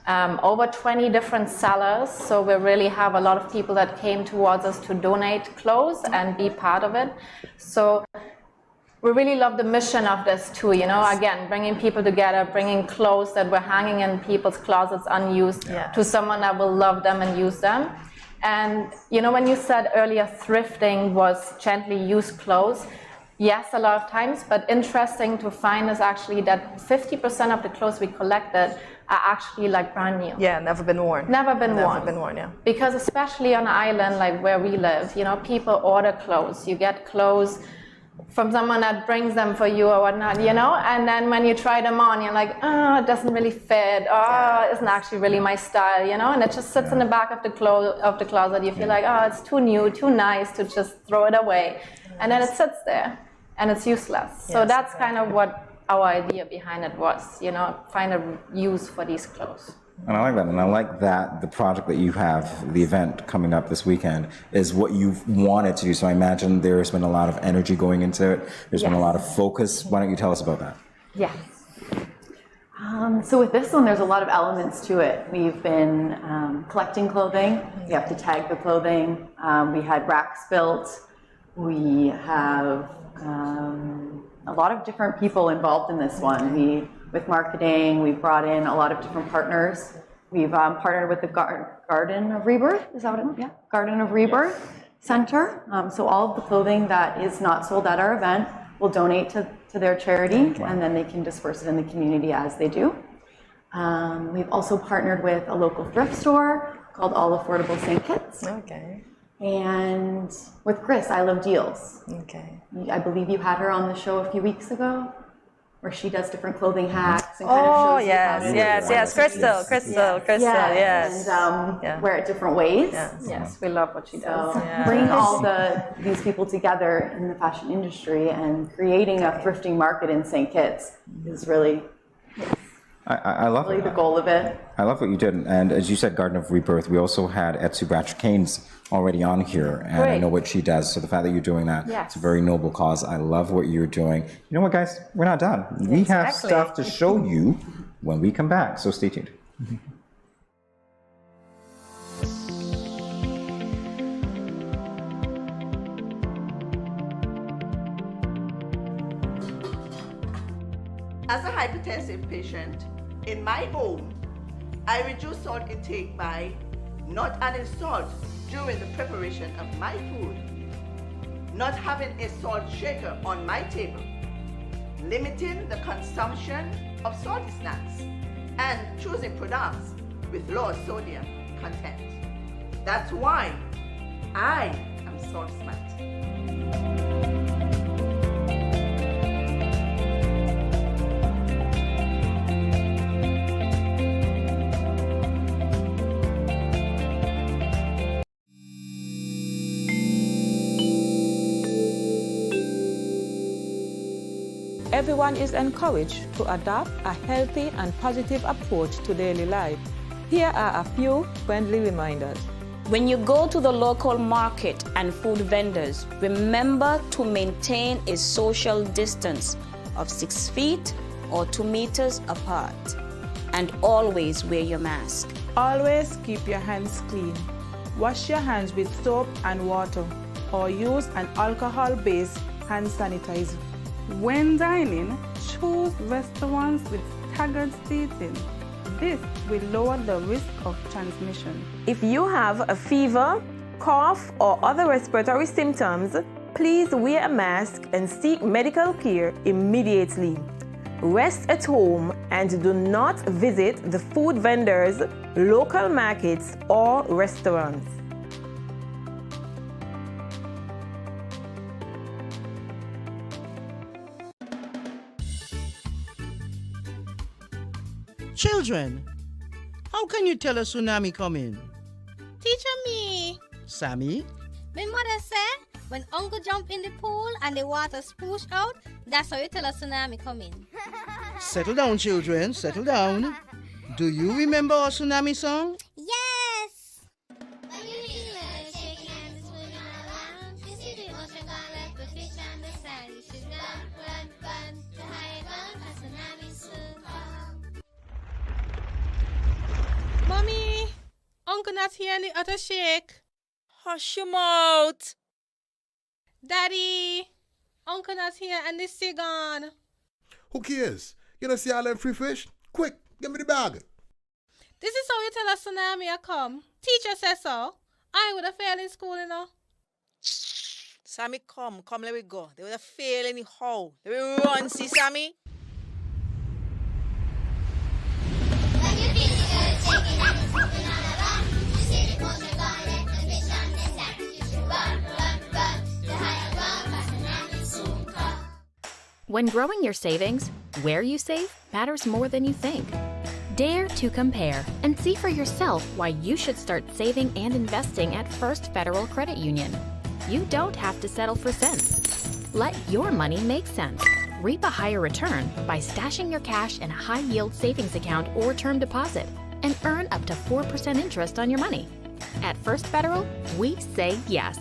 over 20 different sellers, so we really have a lot of people that came towards us to donate clothes and be part of it. So we really love the mission of this too, again, bringing people together, bringing clothes that were hanging in people's closets unused to someone that will love them and use them. And when you said earlier thrifting was gently used clothes, yes, a lot of times, but interesting to find is actually that 50% of the clothes we collected are actually like brand new. Yeah, never been worn. Never been worn. Never been worn, yeah. Because especially on an island like where we live, people order clothes. You get clothes from someone that brings them for you or whatnot, and then when you try them on, you're like, oh, it doesn't really fit, oh, it isn't actually really my style, and it just sits in the back of the closet. You feel like, oh, it's too new, too nice to just throw it away, and then it sits there and it's useless. So that's kind of what our idea behind it was, find a use for these clothes. And I like that. And I like that the project that you have, the event coming up this weekend, is what you've wanted to do. So I imagine there's been a lot of energy going into it. There's been a lot of focus. Why don't you tell us about that? Yes. So with this one, there's a lot of elements to it. We've been collecting clothing. We have to tag the clothing. We had racks built. We have a lot of different people involved in this one. With marketing, we've brought in a lot of different partners. We've partnered with the Garden of Rebirth, is that what it is? Yeah, Garden of Rebirth Center. So all of the clothing that is not sold at our event will donate to their charity, and then they can disperse it in the community as they do. We've also partnered with a local thrift store called All Affordable St. Kitts. Okay. And with Chris, I Love Deals. Okay. I believe you had her on the show a few weeks ago, where she does different clothing hacks and kind of shows you how to yes. Crystal, yes. And wear it different ways. Yes, we love what she does. Bringing all these people together in the fashion industry and creating a thrifting market in St. Kitts is really I love really the goal of it. I love what you did. And as you said, Garden of Rebirth, we also had Etsu Batch-Keynes already on here, and I know what she does. So the fact that you're doing that, it's a very noble cause. I love what you're doing. You know what, guys? We're not done. We have stuff to show you when we come back, so stay tuned. As a hypertensive patient, in my home, I reduce salt intake by not adding salt during the preparation of my food, not having a salt shaker on my table, limiting the consumption of salty snacks, and choosing products with low sodium content. That's why I am salt smart. Everyone is encouraged to adopt a healthy and positive approach to daily life. Here are a few friendly reminders. When you go to the local market and food vendors, remember to maintain a social distance of 6 feet or 2 meters apart. And always wear your mask. Always keep your hands clean. Wash your hands with soap and water or use an alcohol-based hand sanitizer. When dining, choose restaurants with staggered seating. This will lower the risk of transmission. If you have a fever, cough, or other respiratory symptoms, please wear a mask and seek medical care immediately. Rest at home and do not visit the food vendors, local markets, or restaurants. Children, how can you tell a tsunami coming? Teacher me. Sammy? My mother said when uncle jump in the pool and the water spoosh out, that's how you tell a tsunami coming. Settle down, children, settle down. Do you remember our tsunami song? Yes! Mommy, Uncle not here in the other shake. Hush your mouth. Daddy, Uncle not here and the sea gone. Who cares? You don't see all them free fish? Quick, give me the bag. This is how you tell a tsunami a come. Teacher says so. I would have failed in school, you know. Sammy, come, let me go. They would have failed anyhow. Let me run, see, Sammy? When growing your savings, where you save matters more than you think. Dare to compare and see for yourself why you should start saving and investing at First Federal Credit Union. You don't have to settle for cents. Let your money make sense. Reap a higher return by stashing your cash in a high-yield savings account or term deposit and earn up to 4% interest on your money. At First Federal, we say yes.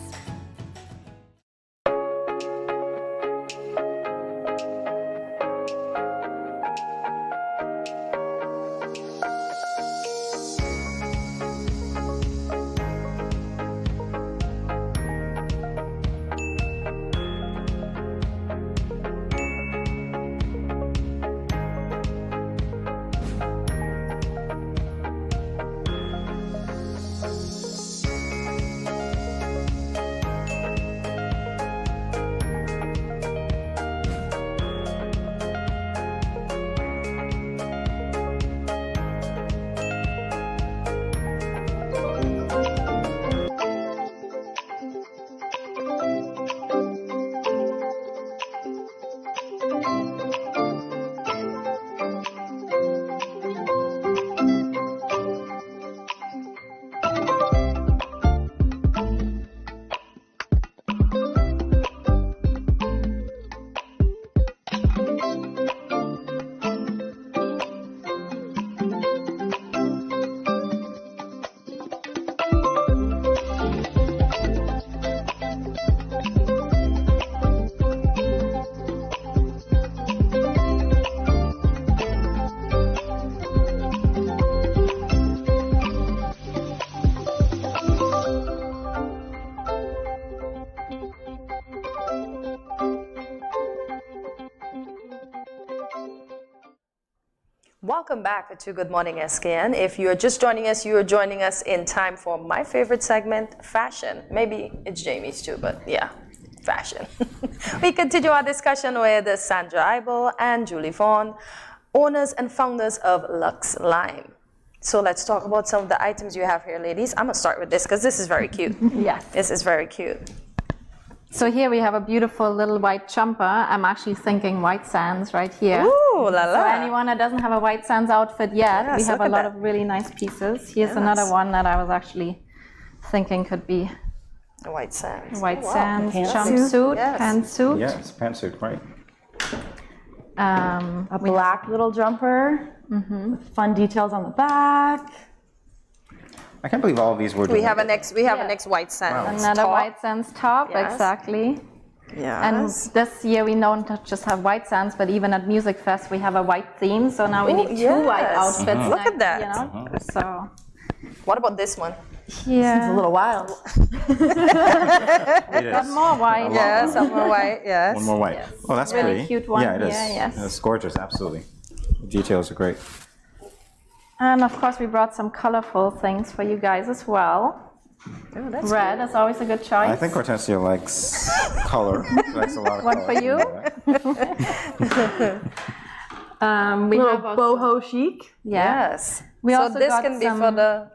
Welcome back to Good Morning SKN. If you're just joining us, you're joining us in time for my favorite segment, fashion. Maybe it's Jamie's too, but yeah, fashion. We continue our discussion with Sandra Eibel and Julie Vaughn, owners and founders of Lux Lime. So let's talk about some of the items you have here, ladies. I'm gonna start with this because this is very cute. Yes. This is very cute. So here we have a beautiful little white jumper. I'm actually thinking white sands right here. Ooh, la la. So anyone that doesn't have a white sands outfit yet, Yes, we have look a at lot that. of really nice pieces. Here's Yes. another one that I was actually thinking could be a white sands. White Oh, wow. sands Pantsuit. jumpsuit, Yes. pantsuit. Yes, pantsuit, right. A black little jumper with fun details on the back. I can't believe all of these were We have donated. a next white sands. Another top. white sands top, Yes. exactly. Yes. And this year we don't just have white sands, but even at Music Fest we have a white theme. So now we Ooh, need two white yes. outfits. Look at that. You know? So What about this one? yeah, Seems a little wild. It is. Some more white. Yes, some more white. Yes. One more white. Oh, that's Really pretty. cute one Yeah, it is. here, yes. It's gorgeous, absolutely. The details are great. And of course we brought some colorful things for you guys as well. Oh, that's Red is always a good choice. I think Hortensia likes color. She likes a lot of One color. for you. We Little have also, boho chic. Yes. We so also this got can be some- for the.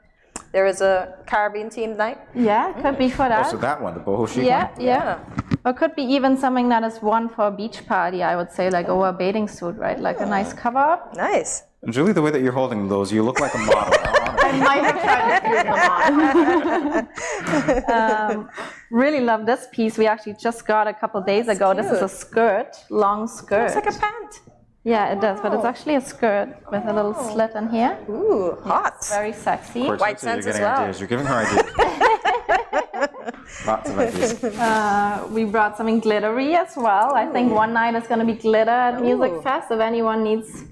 There is a Caribbean themed night. Yeah, could be for that. Oh, so that one, the boho chic Yeah, one? yeah. Or could be even something that is one for a beach party, I would say, like over a bathing suit, right? Like a nice cover up. Nice. Julie, the way that you're holding those, you look like a model. I might have tried to fuse them on. Really love this piece. We actually just got a couple days ago. This is a skirt, long skirt. Looks like a pant. Yeah, it does, but it's actually a skirt with a little slit in here. Ooh, hot. It's very sexy. Hortensia, White you're sands as getting well. ideas. You're giving her ideas. Lots of ideas. We brought something glittery as well. I think one night is going to be glitter at Music Fest if anyone needs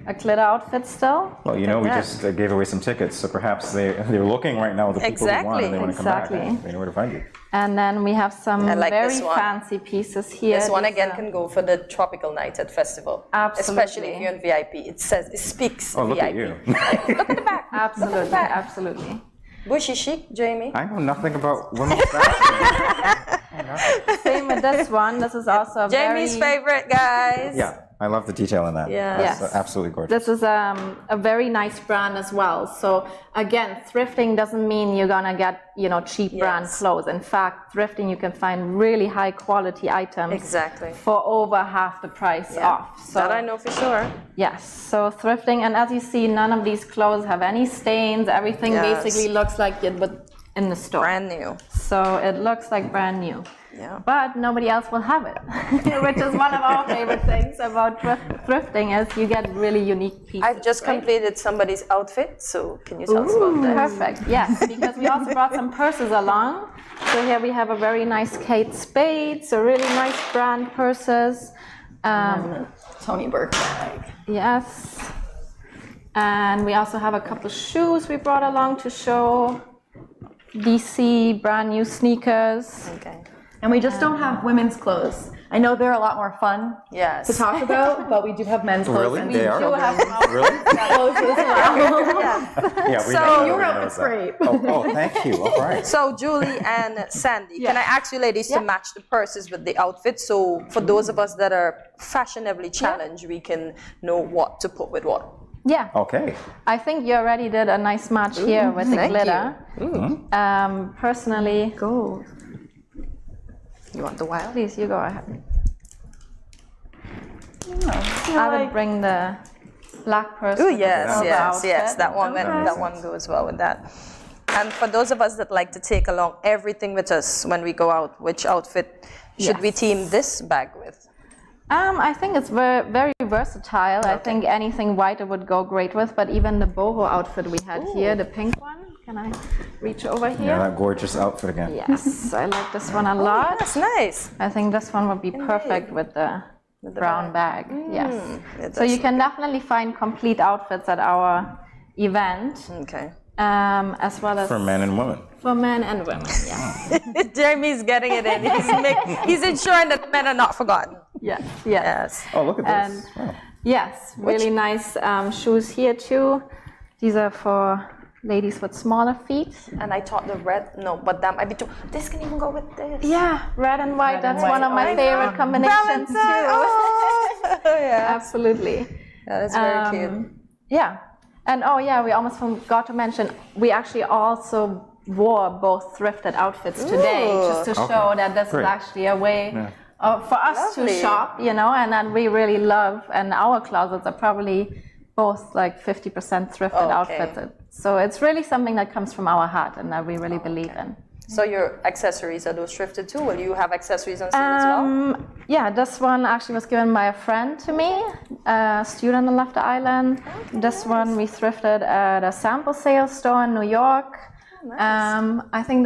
a glitter outfit still. Well, you know, we just gave away some tickets, so perhaps they're looking right now at the people who won and they want to come back. Exactly. They know where to find you. And then we have some I like very this one. fancy pieces here. This one These again are- can go for the tropical night at festival. Absolutely. Especially if you're in VIP. It speaks Oh, look VIP. at you. Look at the back. Absolutely, absolutely. Bushy chic, Jamie. I know nothing about women's fashion. Same with this one. This is also a Jamie's very, favorite, guys. Yeah, I love the detail in that. Yes. That's absolutely gorgeous. This is a very nice brand as well. So again, thrifting doesn't mean you're gonna get cheap brand clothes. In fact, thrifting you can find really high quality items Exactly. for over half the price off. So That I know for sure. yes, so thrifting, and as you see, none of these clothes have any stains. Everything Yes. basically looks like it would in the store. Brand new. So it looks like brand new. Yeah. But nobody else will have it, which is one of our favorite things about thrifting is you get really unique pieces. I've just right? completed somebody's outfit, so can you tell us about that? Perfect, yes, because we also brought some purses along. So here we have a very nice Kate Spade, so really nice brand purses. Tony Burke bag. Yes. And we also have a couple of shoes we brought along to show. DC brand new sneakers. Okay. And we just don't have women's clothes. I know they're a lot more fun Yes. to talk about, but we do have men's clothes. Really? And They are? do have Really? clothes as well. Yeah, we So- know. Europe Everybody knows is that. great. Oh, thank you. All right. So Julie and Sandy, can I ask you ladies to match the purses with the outfit? So for those of us that are fashionably challenged, we can know what to put with what. Yeah. Okay. I think you already did a nice match here with the thank glitter. you. Personally, gold. You want the wild? Please, you go ahead. I would bring the black purse. Oh with the yes, silver yes, yes. outfit. That one goes well with that. And for those of us that like to take along everything with us when we go out, which outfit should we team this bag with? I think it's very versatile. I think anything white it would go great with, but even the boho outfit we had here, the pink one. Can I reach over here? Yeah, that gorgeous outfit again. Yes, I like this one a lot. That's nice. I think this one would be perfect with the brown bag. Yes. So you can definitely find complete outfits at our event. Okay. As well as For men and women. for men and women. Yes. Jeremy's getting it in. He's ensuring that men are not forgotten. Yes. Yes. Oh, look at this. And Yes, really nice shoes here too. These are for ladies with smaller feet. And I thought the red, no, but that might be too. This can even go with this. Yeah, red and white. That's one of my favorite combinations too. Yeah. Absolutely. That is very cute. Yeah. And oh yeah, we almost forgot to mention, we actually also wore both thrifted outfits today, just to show that this is actually a way for us to shop, you know, and that we really love, and our closets are probably both like 50% thrifted outfits. So it's really something that comes from our heart and that we really believe in. So your accessories, are those thrifted too? Will you have accessories on sale as well? Yeah, this one actually was given by a friend to me, a student on Lafter Island. This one we thrifted at a sample sales store in New York. I think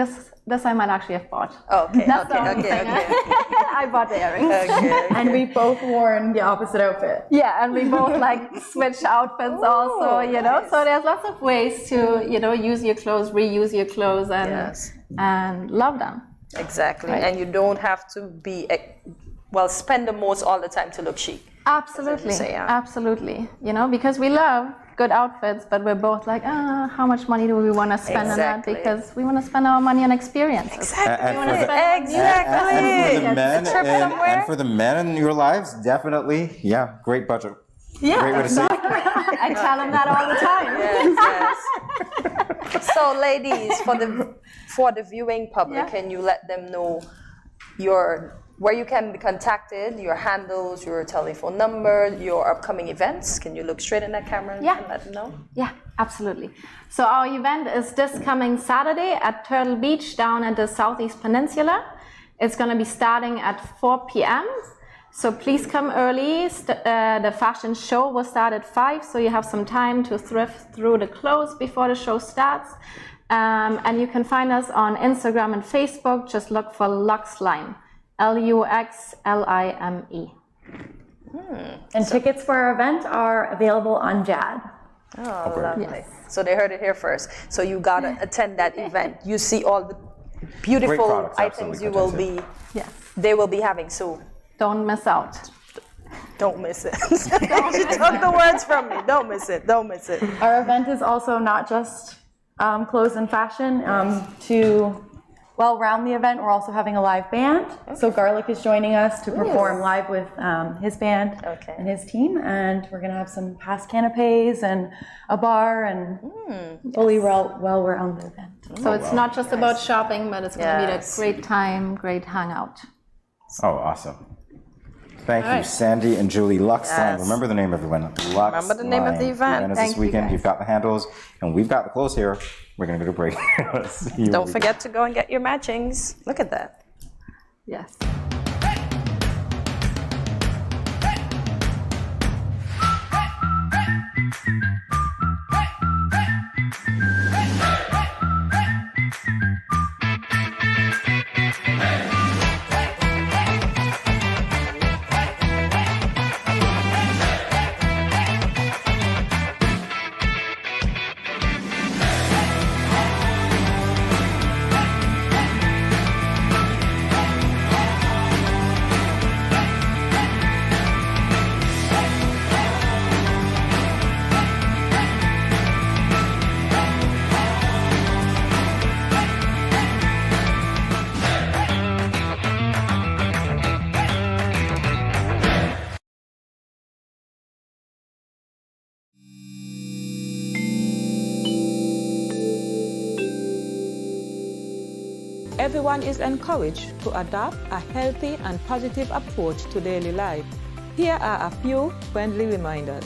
this I might actually have bought. Okay. I bought the earrings. And we both worn the opposite outfit. Yeah, and we both like switch outfits also, you know. So there's lots of ways to, you know, use your clothes, reuse your clothes, and love them. Exactly. And you don't have to be, spend the most all the time to look chic. Absolutely. Absolutely. You know, because we love good outfits, but we're both like, how much money do we want to spend on that? Because we want to spend our money on experience. Exactly. And for the men in your lives, definitely, great budget. Yeah. Great way to save. I tell them that all the time. Yes. So, ladies, for the viewing public, can you let them know where you can be contacted, your handles, your telephone number, your upcoming events? Can you look straight in that camera and let them know? Yeah, absolutely. So our event is this coming Saturday at Turtle Beach down at the Southeast Peninsula. It's going to be starting at 4 p.m. So please come early. The fashion show will start at 5, so you have some time to thrift through the clothes before the show starts. And you can find us on Instagram and Facebook. Just look for Luxlime. Luxlime. And tickets for our event are available on JAD. Oh, lovely. So they heard it here first. So you gotta attend that event. You see all the beautiful items they will be having. So don't miss out. Don't miss it. She took the words from me. Don't miss it. Don't miss it. Our event is also not just clothes and fashion. To round the event, we're also having a live band. So Garlic is joining us to perform live with his band and his team, and we're gonna have some past canapes and a bar and fully well-rounded event. So it's not just about shopping, but it's gonna be a great time, great hangout. Oh, awesome. Thank you, Sandy and Julie. Luxlime. Remember the name, everyone. Luxlime. Remember the name of the event. This weekend. You've got the handles, and we've got the clothes here. We're going to go to break. Don't forget to go and get your matchings. Look at that. Yes. Everyone is encouraged to adopt a healthy and positive approach to daily life. Here are a few friendly reminders.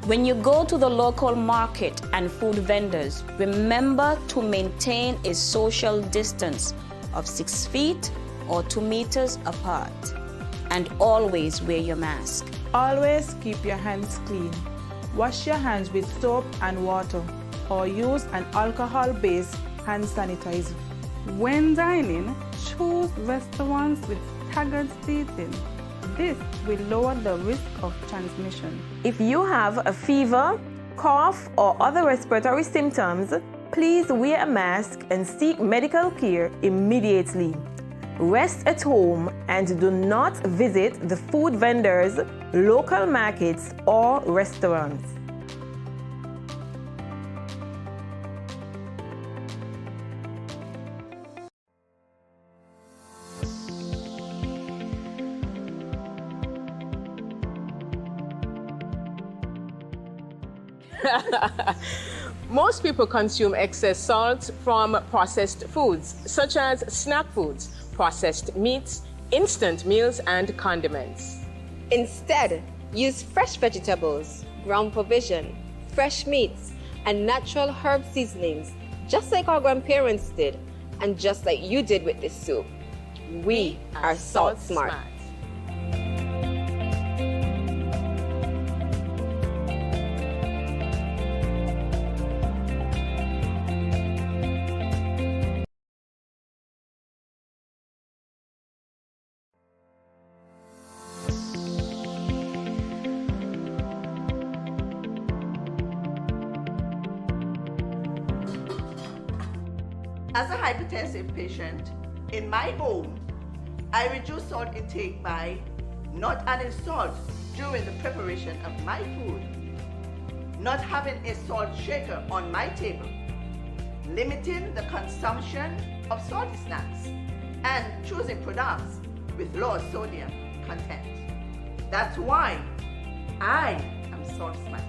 When you go to the local market and food vendors, remember to maintain a social distance of 6 feet or 2 meters apart. And always wear your mask. Always keep your hands clean. Wash your hands with soap and water or use an alcohol-based hand sanitizer. When dining, choose restaurants with staggered seating. This will lower the risk of transmission. If you have a fever, cough, or other respiratory symptoms, please wear a mask and seek medical care immediately. rest at home and do not visit the food vendors, local markets, or restaurants. Most people consume excess salt from processed foods, such as snack foods, processed meats, instant meals, and condiments. Instead, use fresh vegetables, ground provision, fresh meats, and natural herb seasonings, just like our grandparents did, and just like you did with this soup. We are Salt Smart. As a hypertensive patient, in my home, I reduce salt intake by not adding salt during the preparation of my food, not having a salt shaker on my table, limiting the consumption of salty snacks, and choosing products with low sodium content. That's why I am Salt Smart.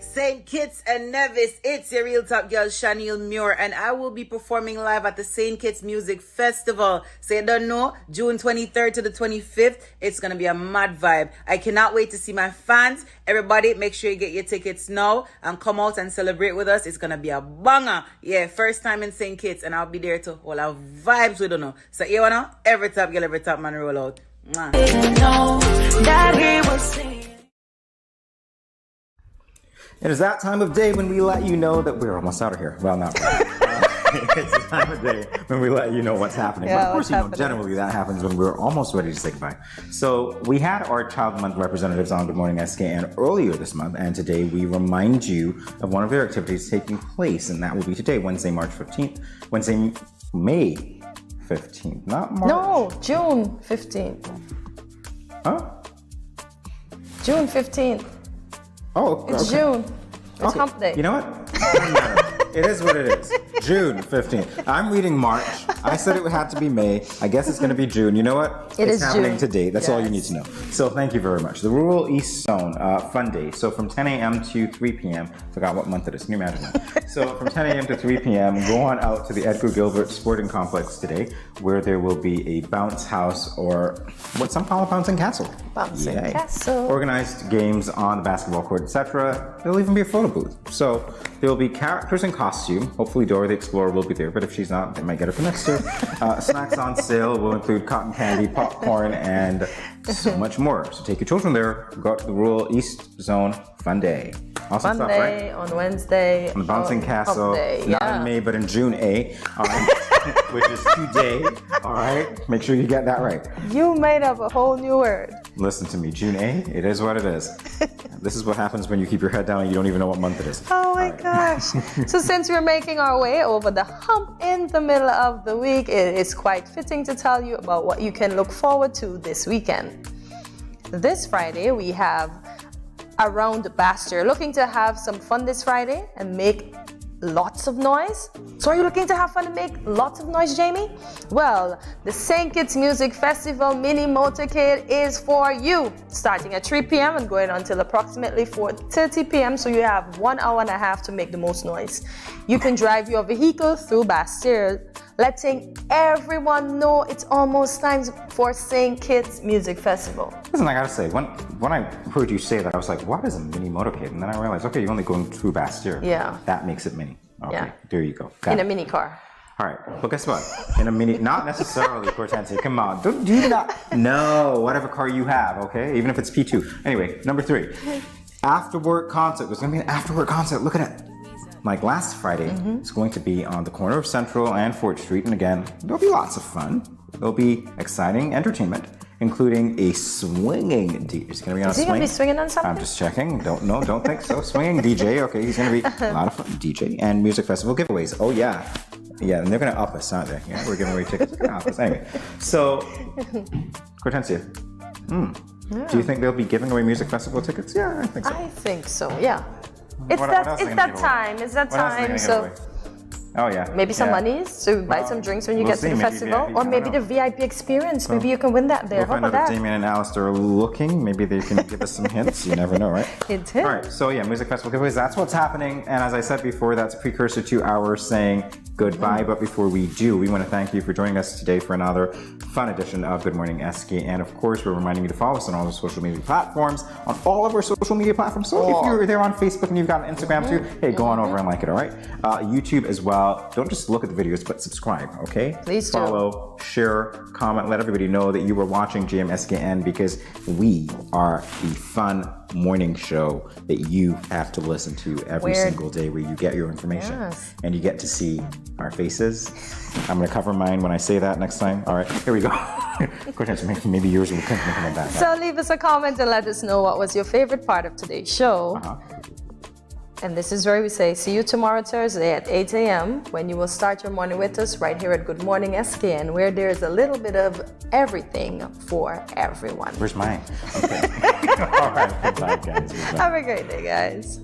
St. Kitts and Nevis, it's your real top girl Shaniel Muir, and I will be performing live at the St. Kitts Music Festival. So you don't know, June 23rd to the 25th, it's gonna be a mad vibe. I cannot wait to see my fans. Everybody, make sure you get your tickets now and come out and celebrate with us. It's gonna be a banger. Yeah, first time in St. Kitts, and I'll be there to hold our vibes, we don't know. So you wanna, every top girl, every top man roll out. Mwah. It is that time of day when we let you know that we're almost out of here. Well, not really. It's the time of day when we let you know what's happening. Yeah, but of course, what's happening. Generally that happens when we're almost ready to say goodbye. So we had our Child Month representatives on Good Morning SKN earlier this month, and today we remind you of one of their activities taking place, and that will be today, Wednesday, May 15th, not March. No, June 15th. Huh? June 15th. Oh, It's okay. June. It's Okay. hump day. You know what? Doesn't matter. It is what it is. June 15th. I'm reading March. I said it had to be May. I guess it's going to be June. You know what? It it's is happening June. today. That's all you need Yes. to know. So thank you very much. The Rural East Zone Fun Day. So from 10 a.m. to 3 p.m. Forgot what month it is. Can you imagine that? So from 10 a.m. to 3 p.m. go on out to the Edgar Gilbert Sporting Complex today, where there will be a bounce house, or what some call a bouncing castle. Bouncing Yay. castle. Organized games on the basketball court, etc. There'll even be a photo booth. So there will be characters in costume. Hopefully Dora the Explorer will be there, but if she's not, they might get her for next year. Snacks on sale will include cotton candy, popcorn, and so much more. So take your children there. Go to the Rural East Zone Fun Day. Awesome stuff, right? Monday, on Wednesday, On the bouncing on castle, hump day. not Yeah. in May, but in June A, all right? Which is today, all right? Make sure you get that right. You made up a whole new word. Listen to me, June A, it is what it is. This is what happens when you keep your head down and you don't even know what month it is. Oh my gosh. So since we're making our way over the hump in the middle of the week, it is quite fitting to tell you about what you can look forward to this weekend. This Friday, we have Around Bastille. Looking to have some fun this Friday and make lots of noise? So are you looking to have fun and make lots of noise, Jamie? Well, the St. Kitts Music Festival Mini Motorcade is for you, starting at 3 p.m. and going until approximately 4:30 p.m. So you have 1 hour and a half to make the most noise. You can drive your vehicle through Bastille, letting everyone know it's almost time for St. Kitts Music Festival. Listen, I gotta say, when I heard you say that, I was like, what is a mini motorcade? And then I realized, okay, you're only going through Bastille. Yeah. That makes it mini. Okay, Yeah. there you go. Got In a it. mini car. All right, well, guess what? In a mini, not necessarily Cortense. Come on, don't do that. No, whatever car you have, okay? Even if it's P2. Anyway, number 3. After work concert. There's gonna be an after work concert. Look at it. like last Friday, it's going to be on the corner of Central and Fort Street. And again, there'll be lots of fun. There'll be exciting entertainment, including a swinging DJ. He's going to be on a swing. Is he going to be swinging on something? I'm just checking. Don't think so. Swinging DJ. Okay, he's going to be a lot of fun. DJ and music festival giveaways. Oh, yeah. Yeah, and they're going to up us, aren't they? Yeah, we're giving away tickets. They're going to up us. Anyway, so, Hortensia, do you think they'll be giving away music festival tickets? Yeah, I think so. I think so, yeah. It's What that, else are it's they that gonna give away? time. It's that What else are they time. gonna So give away? Oh, yeah. maybe some Yeah. monies to buy some drinks when you we'll get to see, the maybe festival. VIP, Or I maybe don't the VIP experience. Maybe you can win that there. We'll How find about out if that? Damien and Alistair are looking. Maybe they can give us some hints. You never know, right? Hint, All right, so yeah, music festival giveaways. That's what's happening. And as I said before, that's a precursor to our saying goodbye. But before we do, we want to thank you for joining us today for another fun edition of Good Morning SK. And of course, we're reminding you to follow us on all the social media platforms, on all of our social media platforms. So if you're there on Facebook and you've got an Instagram too, hey, go on over and like it, all right? YouTube as well. Don't just look at the videos, but subscribe, okay? Please do. Follow, share, comment, let everybody know that you were watching GMSKN because we are the fun morning show that you have to listen to every single day where you get your information. Yes. And you get to see our faces. I'm going to cover mine when I say that next time. All right, here we go. Maybe yours will come back. So leave us a comment and let us know what was your favorite part of today's show. And this is where we say, see you tomorrow, Thursday at 8 a.m. when you will start your morning with us right here at Good Morning SKN, where there's a little bit of everything for everyone. Where's mine? Okay. All right, bye, guys. Have a great day, guys.